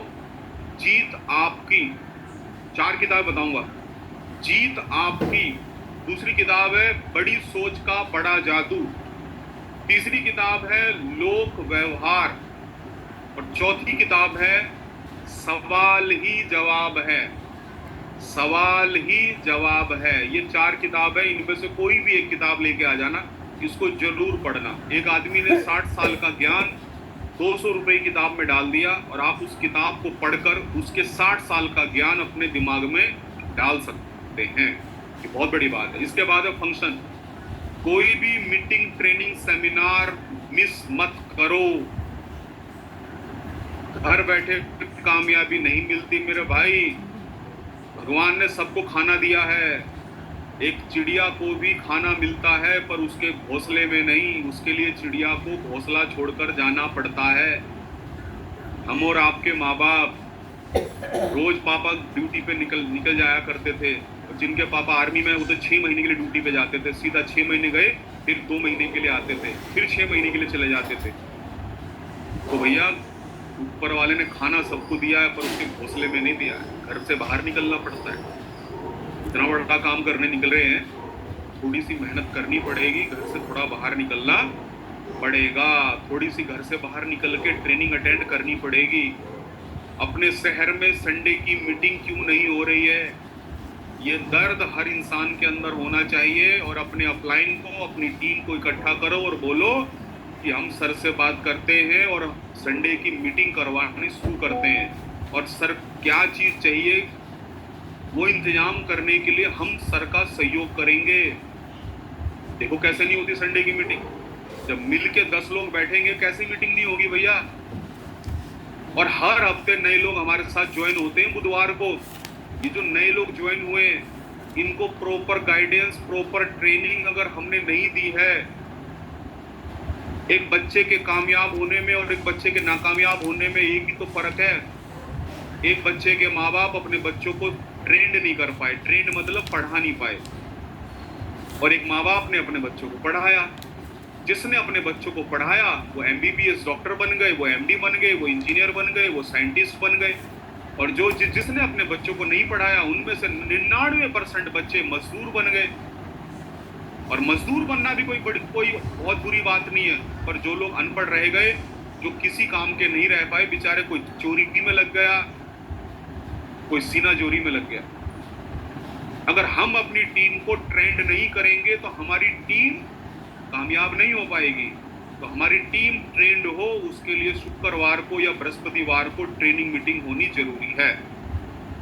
जीत आपकी। 4 किताब बताऊंगा। जीत आपकी, दूसरी किताब है बड़ी सोच का बड़ा जादू, तीसरी किताब है लोक व्यवहार, और चौथी किताब है सवाल ही जवाब है। सवाल ही जवाब है। ये 4 किताब है, इनमें से कोई भी एक किताब लेके आ जाना, इसको जरूर पढ़ना। एक आदमी ने 60 साल का ज्ञान 200 रुपए की किताब में डाल दिया, और आप उस किताब को पढ़कर उसके 60 साल का ज्ञान अपने दिमाग में डाल सकते हैं। ये बहुत बड़ी बात है। इसके बाद है फंक्शन। कोई भी मीटिंग, ट्रेनिंग, सेमिनार मिस मत करो। घर बैठे कामयाबी नहीं मिलती मेरे भाई। भगवान ने सबको खाना दिया है। एक चिड़िया को भी खाना मिलता है, पर उसके घोंसले में नहीं। उसके लिए चिड़िया को घोंसला छोड़कर जाना पड़ता है। हम और आपके माँ बाप, रोज पापा ड्यूटी पे निकल जाया करते थे, और जिनके पापा आर्मी में, वो तो 6 महीने के लिए ड्यूटी पे जाते थे। सीधा 6 महीने गए, फिर 2 महीने के लिए आते थे, फिर 6 महीने के लिए चले जाते थे। तो भैया ऊपर वाले ने खाना सबको दिया है, पर उसके घोंसले में नहीं दिया है। घर से बाहर निकलना पड़ता है। इतना बड़ा काम करने निकल रहे हैं, थोड़ी सी मेहनत करनी पड़ेगी, घर से थोड़ा बाहर निकलना पड़ेगा, थोड़ी सी घर से बाहर निकल के ट्रेनिंग अटेंड करनी पड़ेगी। अपने शहर में संडे की मीटिंग क्यों नहीं हो रही है, ये दर्द हर इंसान के अंदर होना चाहिए। और अपने अपलाइन को, अपनी टीम को इकट्ठा करो और बोलो कि हम सर से बात करते हैं और संडे की मीटिंग करवानी शुरू करते हैं, और सर क्या चीज चाहिए वो इंतजाम करने के लिए हम सर का सहयोग करेंगे। देखो कैसे नहीं होती संडे की मीटिंग, जब मिल के 10 लोग बैठेंगे कैसी मीटिंग नहीं होगी भैया। और हर हफ्ते नए लोग हमारे साथ ज्वाइन होते हैं बुधवार को। ये जो नए लोग ज्वाइन हुए इनको प्रॉपर गाइडेंस, प्रॉपर ट्रेनिंग अगर हमने नहीं दी है, एक बच्चे के कामयाब होने में और एक बच्चे के नाकामयाब होने में एक ही तो फर्क है। एक बच्चे के माँ बाप अपने बच्चों को ट्रेंड नहीं कर पाए, ट्रेंड मतलब पढ़ा नहीं पाए, और एक माँ बाप ने अपने बच्चों को पढ़ाया। जिसने अपने बच्चों को पढ़ाया वो MBBS डॉक्टर बन गए, वो MD बन गए, वो इंजीनियर बन गए, वो साइंटिस्ट बन गए। और जो जिसने अपने बच्चों को नहीं पढ़ाया उनमें से 99% बच्चे मजदूर बन गए। और मजदूर बनना भी कोई बहुत बुरी बात नहीं है, पर जो लोग अनपढ़ रह गए, जो किसी काम के नहीं रह पाए बेचारे, कोई चोरी में लग गया, कोई सीना जोरी में लग गया। अगर हम अपनी टीम को ट्रेंड नहीं करेंगे तो हमारी टीम कामयाब नहीं हो पाएगी। तो हमारी टीम ट्रेंड हो उसके लिए शुक्रवार को या बृहस्पतिवार को ट्रेनिंग मीटिंग होनी जरूरी है।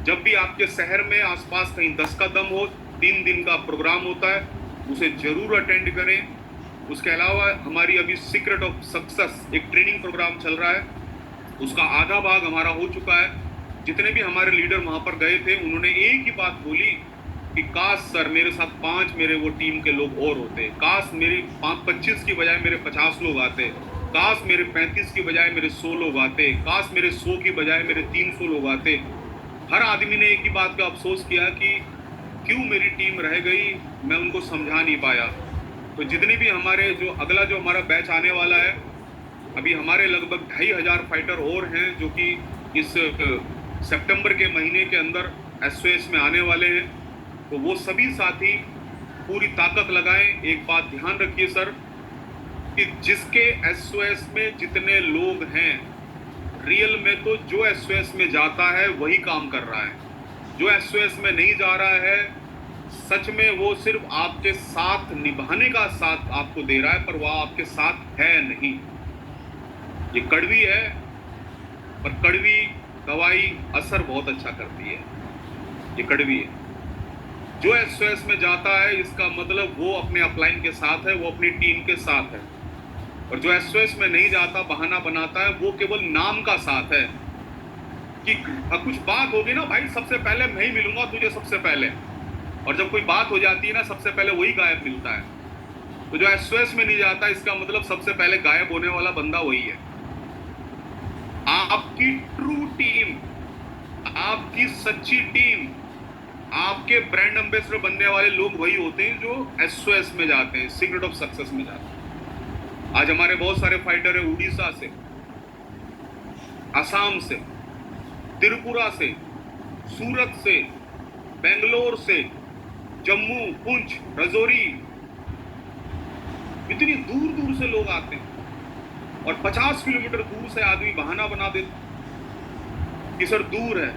जब भी आपके शहर में आसपास कहीं 10 का दम हो, 3 दिन का प्रोग्राम होता है, उसे जरूर अटेंड करें। उसके अलावा हमारी अभी सीक्रेट ऑफ सक्सेस एक ट्रेनिंग प्रोग्राम चल रहा है, उसका आधा भाग हमारा हो चुका है। जितने भी हमारे लीडर वहां पर गए थे उन्होंने एक ही बात बोली कि काश सर मेरे साथ 5 मेरे वो टीम के लोग और होते, काश मेरी 25 की बजाय मेरे 50 लोग आते, काश मेरे 35 की बजाय मेरे 100 लोग आते, काश मेरे 100 की बजाय मेरे 300 लोग आते। हर आदमी ने एक ही बात का अफसोस किया कि क्यों मेरी टीम रह गई, मैं उनको समझा नहीं पाया। तो जितने भी हमारे जो अगला जो हमारा बैच आने वाला है, अभी हमारे लगभग 2500 फाइटर और हैं जो कि इस सितंबर के महीने के अंदर SOS में आने वाले हैं। तो वो सभी साथी पूरी ताकत लगाएं। एक बात ध्यान रखिए सर कि जिसके SOS में जितने लोग हैं, रियल में तो जो SOS में जाता है वही काम कर रहा है। जो SOS में नहीं जा रहा है सच में वो सिर्फ आपके साथ निभाने का साथ आपको दे रहा है, पर वह आपके साथ है नहीं। ये कड़वी है, पर कड़वी दवाई असर बहुत अच्छा करती है। ये कड़वी है। जो SOS में जाता है इसका मतलब वो अपने अपलाइन के साथ है, वो अपनी टीम के साथ है। और जो SOS में नहीं जाता, बहाना बनाता है, वो केवल नाम का साथ है कि कुछ बात होगी ना भाई, सबसे पहले मैं ही मिलूंगा तुझे सबसे पहले। और जब कोई बात हो जाती है ना, सबसे पहले वही गायब मिलता है। तो जो SOS में नहीं जाता इसका मतलब सबसे पहले गायब होने वाला बंदा वही है। आपकी ट्रू टीम, आपकी सच्ची टीम, आपके ब्रांड एम्बेसडर बनने वाले लोग वही होते हैं जो SOS में जाते हैं, सीक्रेट ऑफ सक्सेस में जाते हैं। आज हमारे बहुत सारे फाइटर है उड़ीसा से, असम से, त्रिपुरा से, सूरत से, बेंगलोर से, जम्मू, पुंछ, राजौरी, इतनी दूर दूर से लोग आते हैं। और 50 किलोमीटर दूर से आदमी बहाना बना देता कि सर दूर है,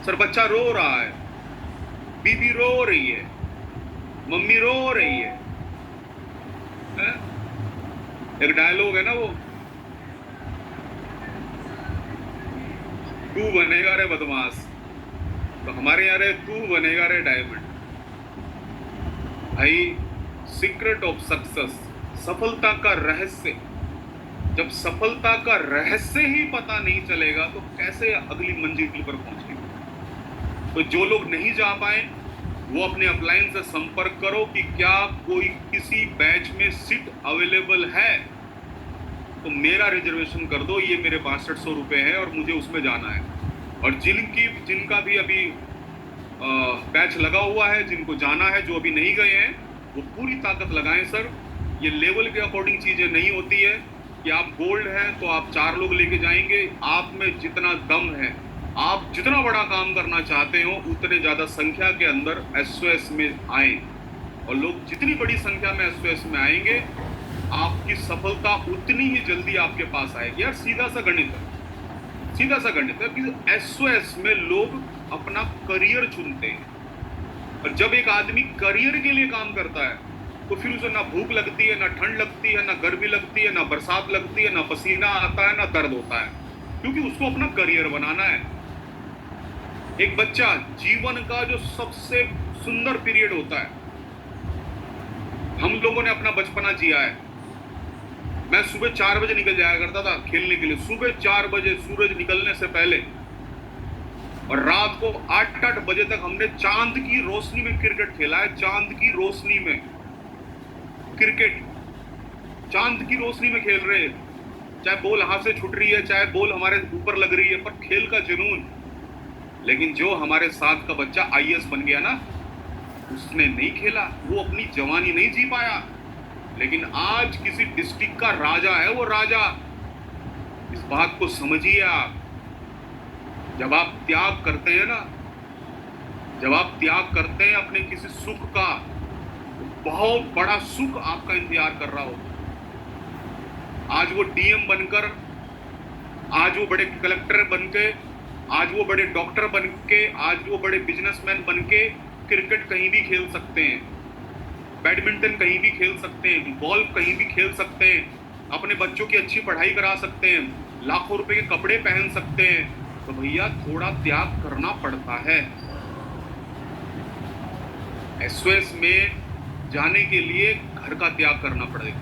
सर बच्चा रो रहा है, बीबी रो रही है, मम्मी रो रही है। एक डायलॉग है ना वो, तू बनेगा रे बदमाश, तो हमारे यहाँ रे तू बनेगा रे डायमंड। भाई सीक्रेट ऑफ सक्सेस, सफलता का रहस्य, जब सफलता का रहस्य ही पता नहीं चलेगा तो कैसे अगली मंजिल पर पहुंचेंगे। तो जो लोग नहीं जा पाए वो अपने अपलाइन से संपर्क करो कि क्या कोई किसी बैच में सीट अवेलेबल है, तो मेरा रिजर्वेशन कर दो, ये मेरे 6200 रुपये है और मुझे उसमें जाना है। और जिनका भी अभी बैच लगा हुआ है, जिनको जाना है, जो अभी नहीं गए हैं, वो पूरी ताकत लगाएं सर। ये लेवल के अकॉर्डिंग चीजें नहीं होती है कि आप गोल्ड हैं तो आप 4 लोग लेके जाएंगे। आप में जितना दम है, आप जितना बड़ा काम करना चाहते हो, उतने ज्यादा संख्या के अंदर SOS में आए। और लोग जितनी बड़ी संख्या में एसओएस में आएंगे, आपकी सफलता उतनी ही जल्दी आपके पास आएगी। यार सीधा सा गणित है, सीधा सा गणित है कि एसओएस में लोग अपना करियर चुनते हैं, और जब एक आदमी करियर के लिए काम करता है तो फिर उसे ना भूख लगती है, ना ठंड लगती है, ना गर्मी लगती है, ना बरसात लगती है, ना पसीना आता है, ना दर्द होता है, क्योंकि उसको अपना करियर बनाना है। एक बच्चा जीवन का जो सबसे सुंदर पीरियड होता है, हम लोगों ने अपना बचपना जिया है। मैं सुबह 4 बजे निकल जाया करता था खेलने के लिए, सुबह 4 बजे सूरज निकलने से पहले, और रात को 8-8 बजे तक हमने चांद की रोशनी में क्रिकेट खेला है। चांद की रोशनी में क्रिकेट, चांद की रोशनी में खेल रहे हैं, चाहे बॉल हाथ से छूट रही है, चाहे बॉल हमारे ऊपर लग रही है, पर खेल का जुनून। लेकिन जो हमारे साथ का बच्चा आईएएस बन गया ना, उसने नहीं खेला, वो अपनी जवानी नहीं जी पाया। लेकिन आज किसी डिस्ट्रिक्ट का राजा है वो राजा। इस बात को समझिए आप। जब आप त्याग करते हैं ना, जब आप त्याग करते हैं अपने किसी सुख का, तो बहुत बड़ा सुख आपका इंतजार कर रहा होता है। आज वो डीएम बनकर, आज वो बड़े कलेक्टर बनके, आज वो बड़े डॉक्टर बनके, आज वो बड़े बिजनेसमैन बनके क्रिकेट कहीं भी खेल सकते हैं, बैडमिंटन कहीं भी खेल सकते हैं, गोल्फ कहीं भी खेल सकते हैं, अपने बच्चों की अच्छी पढ़ाई करा सकते हैं, लाखों रुपए के कपड़े पहन सकते हैं। तो भैया थोड़ा त्याग करना पड़ता है। एसओएस में जाने के लिए घर का त्याग करना पड़ेगा,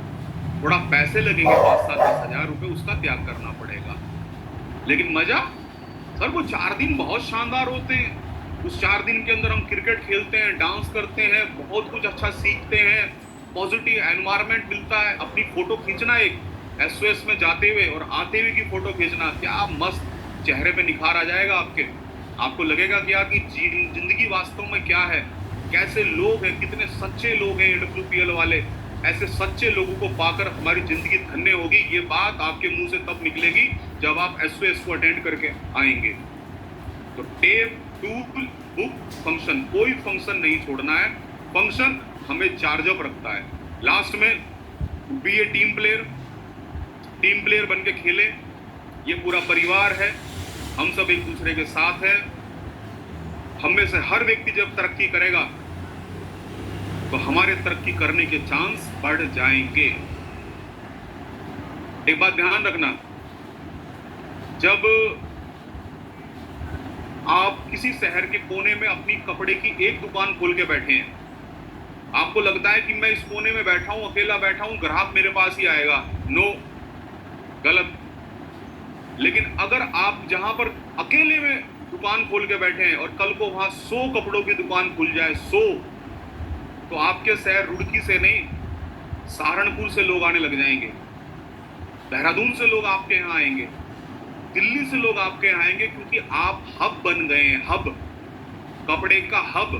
थोड़ा पैसे लगेंगे 5-7-10 हजार रुपए, उसका त्याग करना पड़ेगा। लेकिन मजा सर, वो 4 दिन बहुत शानदार होते हैं। उस 4 दिन के अंदर हम क्रिकेट खेलते हैं, डांस करते हैं, बहुत कुछ अच्छा सीखते हैं, पॉजिटिव एनवायरनमेंट मिलता है। अपनी फोटो खींचना, एक एसओएस में जाते हुए और आते हुए की फोटो खींचना, क्या मस्त चेहरे पे निखार आ जाएगा आपके। आपको लगेगा कि यार की जिंदगी वास्तव में क्या है, कैसे लोग हैं, कितने सच्चे लोग हैं एडब्ल्यूपीएल वाले। ऐसे सच्चे लोगों को पाकर हमारी जिंदगी धन्य होगी। ये बात आपके मुंह से तब निकलेगी जब आप एसओएस को अटेंड करके आएंगे। तो टेप, टूल, बुक, फंक्शन, कोई फंक्शन नहीं छोड़ना है। फंक्शन हमें चार्ज अप रखता है। लास्ट में बी ए टीम प्लेयर, टीम प्लेयर बन के खेले। ये पूरा परिवार है, हम सब एक दूसरे के साथ हैं। हम में से हर व्यक्ति जब तरक्की करेगा तो हमारे तरक्की करने के चांस बढ़ जाएंगे। एक बात ध्यान रखना, जब आप किसी शहर के कोने में अपनी कपड़े की एक दुकान खोल के बैठे हैं, आपको लगता है कि मैं इस कोने में बैठा हूं, अकेला बैठा हूं, ग्राहक मेरे पास ही आएगा। नो, गलत। लेकिन अगर आप जहां पर अकेले में दुकान खोल के बैठे हैं और कल को वहां 100 कपड़ों की दुकान खुल जाए, 100, तो आपके शहर रुड़की से नहीं, सहारनपुर से लोग आने लग जाएंगे, देहरादून से लोग आपके यहाँ आएंगे, दिल्ली से लोग आपके यहाँ आएंगे, क्योंकि आप हब बन गए हैं। हब, कपड़े का हब।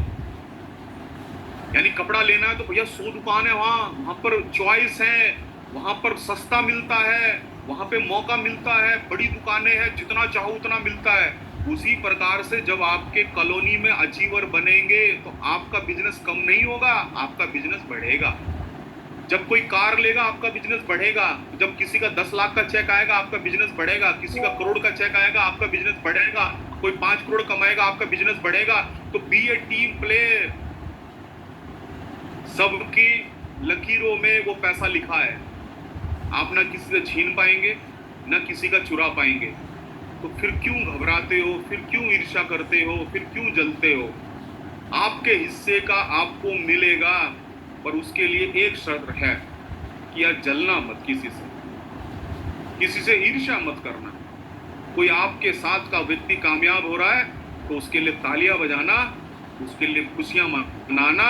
यानी कपड़ा लेना है तो भैया 100 दुकान है, वहां पर चॉइस है, वहां पर सस्ता मिलता है, वहां पे मौका मिलता है, बड़ी दुकानें हैं, जितना चाहो उतना मिलता है। उसी प्रकार से जब आपके कॉलोनी में अचीवर बनेंगे तो आपका बिजनेस कम नहीं होगा, आपका बिजनेस बढ़ेगा। जब कोई कार लेगा आपका बिजनेस बढ़ेगा, जब किसी का 10 लाख का चेक आएगा आपका बिजनेस बढ़ेगा, किसी का करोड़ का चेक आएगा आपका बिजनेस बढ़ेगा, कोई 5 करोड़ कमाएगा आपका बिजनेस बढ़ेगा। तो बी ए टीम प्लेयर। सबकी लकीरों में वो पैसा लिखा है, आप ना किसी से छीन पाएंगे ना किसी का चुरा पाएंगे। तो फिर क्यों घबराते हो, फिर क्यों ईर्ष्या करते हो, फिर क्यों जलते हो? आपके हिस्से का आपको मिलेगा, पर उसके लिए एक शर्त है कि यार जलना मत किसी से ईर्ष्या मत करना। कोई आपके साथ का व्यक्ति कामयाब हो रहा है तो उसके लिए तालियां बजाना, उसके लिए खुशियां मनाना।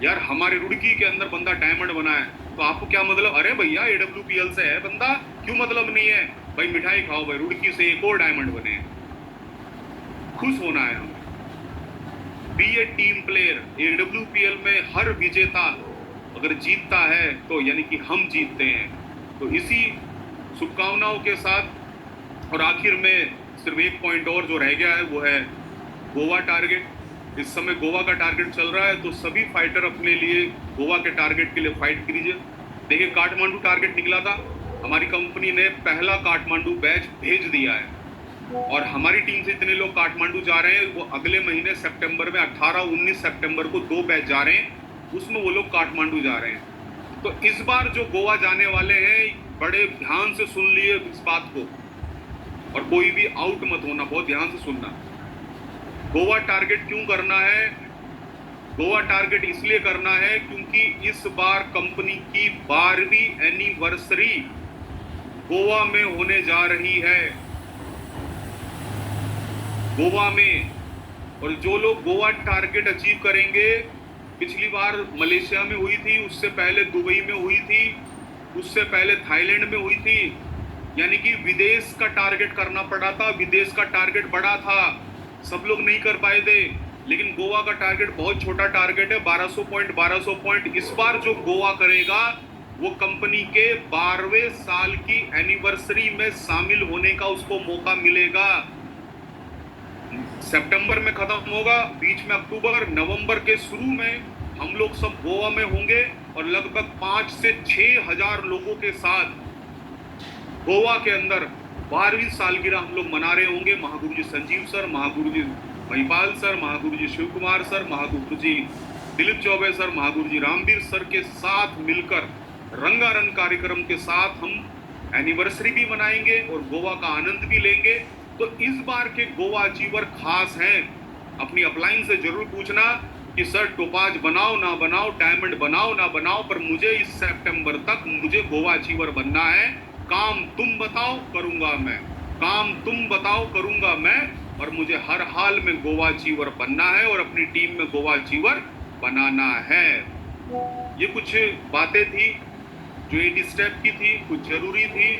यार हमारे रुड़की के अंदर बंदा डायमंड बना है, तो आपको क्या मतलब? अरे भैया एडब्ल्यूपीएल से है बंदा, क्यों मतलब नहीं है? भाई मिठाई खाओ भाई, रुड़की से एक और डायमंड बने। खुश होना है हमें। बी ए टीम प्लेयर। एडब्ल्यूपीएल में हर विजेता अगर जीतता है तो यानी कि हम जीतते हैं। तो इसी शुभकामनाओं के साथ और आखिर में सिर्फ एक पॉइंट और जो रह गया है वो है गोवा टारगेट। इस समय गोवा का टारगेट चल रहा है, तो सभी फाइटर अपने लिए गोवा के टारगेट के लिए फाइट कीजिए। देखिए, काठमांडू टारगेट निकला था, हमारी कंपनी ने पहला काठमांडू बैच भेज दिया है और हमारी टीम से जितने लोग काठमांडू जा रहे हैं वो अगले महीने सितंबर में 18-19 सितंबर को 2 बैच जा रहे हैं, उसमें वो लोग काठमांडू जा रहे हैं। तो इस बार जो गोवा जाने वाले हैं, बड़े ध्यान से सुन लिए इस बात को, और कोई भी आउट मत होना, बहुत ध्यान से सुनना। गोवा टारगेट क्यों करना है? गोवा टारगेट इसलिए करना है क्योंकि इस बार कंपनी की 12वीं एनिवर्सरी गोवा में होने जा रही है, गोवा में। और जो लोग गोवा टारगेट अचीव करेंगे, पिछली बार मलेशिया में हुई थी, उससे पहले दुबई में हुई थी, उससे पहले थाईलैंड में हुई थी, यानी कि विदेश का टारगेट करना पड़ा था, विदेश का टारगेट बड़ा था, सब लोग नहीं कर पाए थे। लेकिन गोवा का टारगेट बहुत छोटा टारगेट है, 1200 पॉइंट। इस बार जो गोवा करेगा वो कंपनी के 12वें साल की एनिवर्सरी में शामिल होने का उसको मौका मिलेगा। सितंबर में खत्म होगा, बीच में अक्टूबर नवंबर के शुरू में हम लोग सब गोवा में होंगे और लगभग 5 से 6 हजार लोगों के साथ गोवा के अंदर 12वीं सालगिरह हम लोग मना रहे होंगे। महागुरु जी संजीव सर, महागुरु जी महिपाल सर, महागुरु जी शिव कुमार सर, महागुरु जी दिलीप चौबे सर, महागुरु जी रामवीर सर के साथ मिलकर रंगारंग कार्यक्रम के साथ हम एनिवर्सरी भी मनाएंगे और गोवा का आनंद भी लेंगे। तो इस बार के गोवा अचीवर खास हैं। अपनी अपलाइन से जरूर पूछना कि सर टोपाज बनाओ ना बनाओ, डायमंड बनाओ ना बनाओ, पर मुझे इस सितंबर तक मुझे गोवा अचीवर बनना है। काम तुम बताओ करूंगा मैं, काम तुम बताओ करूंगा मैं, और मुझे हर हाल में गोवा अचीवर बनना है और अपनी टीम में गोवा अचीवर बनाना है। ये कुछ बातें थी जो 80 स्टेप की थी, कुछ जरूरी थी,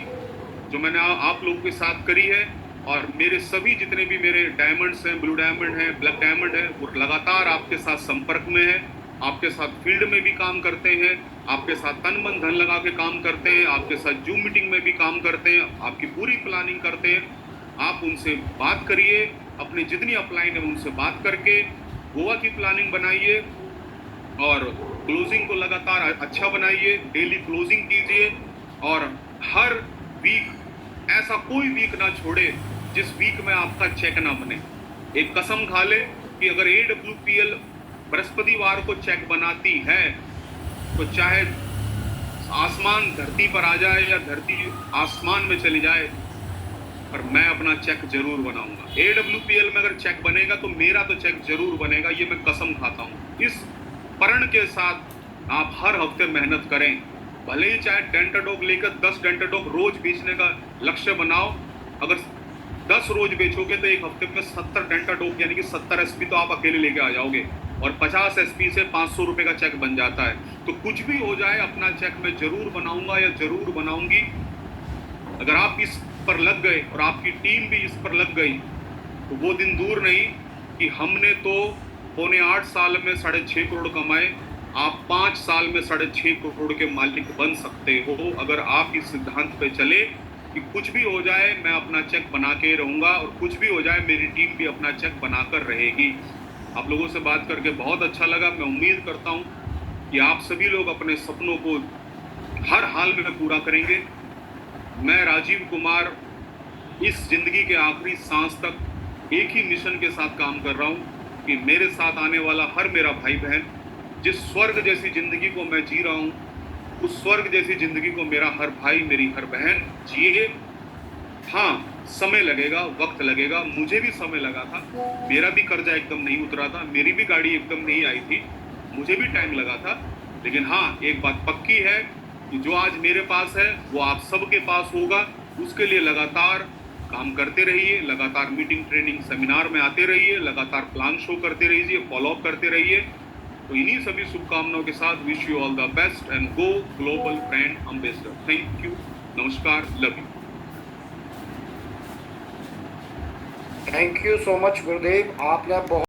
जो मैंने आप लोगों के साथ करी है। और मेरे सभी जितने भी मेरे डायमंड्स हैं, ब्लू डायमंड हैं, ब्लैक डायमंड है, वो लगातार आपके साथ संपर्क में है, आपके साथ फील्ड में भी काम करते हैं, आपके साथ तन मन धन लगा के काम करते हैं, आपके साथ जूम मीटिंग में भी काम करते हैं, आपकी पूरी प्लानिंग करते हैं। आप उनसे बात करिए, अपनी जितनी अपलाइन है उनसे बात करके गोवा की प्लानिंग बनाइए और क्लोजिंग को लगातार अच्छा बनाइए, डेली क्लोजिंग कीजिए और हर वीक ऐसा कोई वीक ना छोड़े जिस वीक में आपका चेक ना बने। एक कसम खा ले कि अगर AWPL बृहस्पतिवार को चेक बनाती है तो चाहे आसमान धरती पर आ जाए या धरती आसमान में चली जाए, पर मैं अपना चेक जरूर बनाऊंगा। AWPL में अगर चेक बनेगा तो मेरा तो चेक जरूर बनेगा, ये मैं कसम खाता हूं। इस प्रण के साथ आप हर हफ्ते मेहनत करें, भले ही चाहे डेंटाडॉग लेकर 10 डेंटाडॉग रोज बेचने का लक्ष्य बनाओ। अगर 10 रोज बेचोगे तो एक हफ्ते में 70 डेंटाडॉग यानी कि 70 SP तो आप अकेले लेके आ जाओगे और 50 SP से 500 रुपए का चेक बन जाता है। तो कुछ भी हो जाए अपना चेक मैं जरूर बनाऊंगा या जरूर बनाऊंगी। अगर आप इस पर लग गए और आपकी टीम भी इस पर लग गई तो वो दिन दूर नहीं कि हमने तो पौने 8 साल में 6.5 करोड़ कमाए, आप 5 साल में 6.5 करोड़ के मालिक बन सकते हो अगर आप इस सिद्धांत पे चले कि कुछ भी हो जाए मैं अपना चेक बना के रहूंगा और कुछ भी हो जाए मेरी टीम भी अपना चेक बनाकर रहेगी। आप लोगों से बात करके बहुत अच्छा लगा। मैं उम्मीद करता हूं कि आप सभी लोग अपने सपनों को हर हाल में पूरा करेंगे। मैं राजीव कुमार इस जिंदगी के आखिरी सांस तक एक ही मिशन के साथ काम कर रहा हूं कि मेरे साथ आने वाला हर मेरा भाई बहन जिस स्वर्ग जैसी जिंदगी को मैं जी रहा हूं, उस स्वर्ग जैसी जिंदगी को मेरा हर भाई मेरी हर बहन जिए। हाँ, समय लगेगा, वक्त लगेगा, मुझे भी समय लगा था, मेरा भी कर्जा एकदम नहीं उतरा था, मेरी भी गाड़ी एकदम नहीं आई थी, मुझे भी टाइम लगा था। लेकिन हाँ, एक बात पक्की है कि जो आज मेरे पास है वो आप सबके पास होगा। उसके लिए लगातार काम करते रहिए, लगातार मीटिंग ट्रेनिंग सेमिनार में आते रहिए, लगातार प्लान शो करते रहिए, फॉलोअप करते रहिए। तो इन्हीं सभी शुभकामनाओं के साथ wish you all the best and go global brand ambassador. Thank you, नमस्कार, love you. Thank you so much Gurudev, आपने बहुत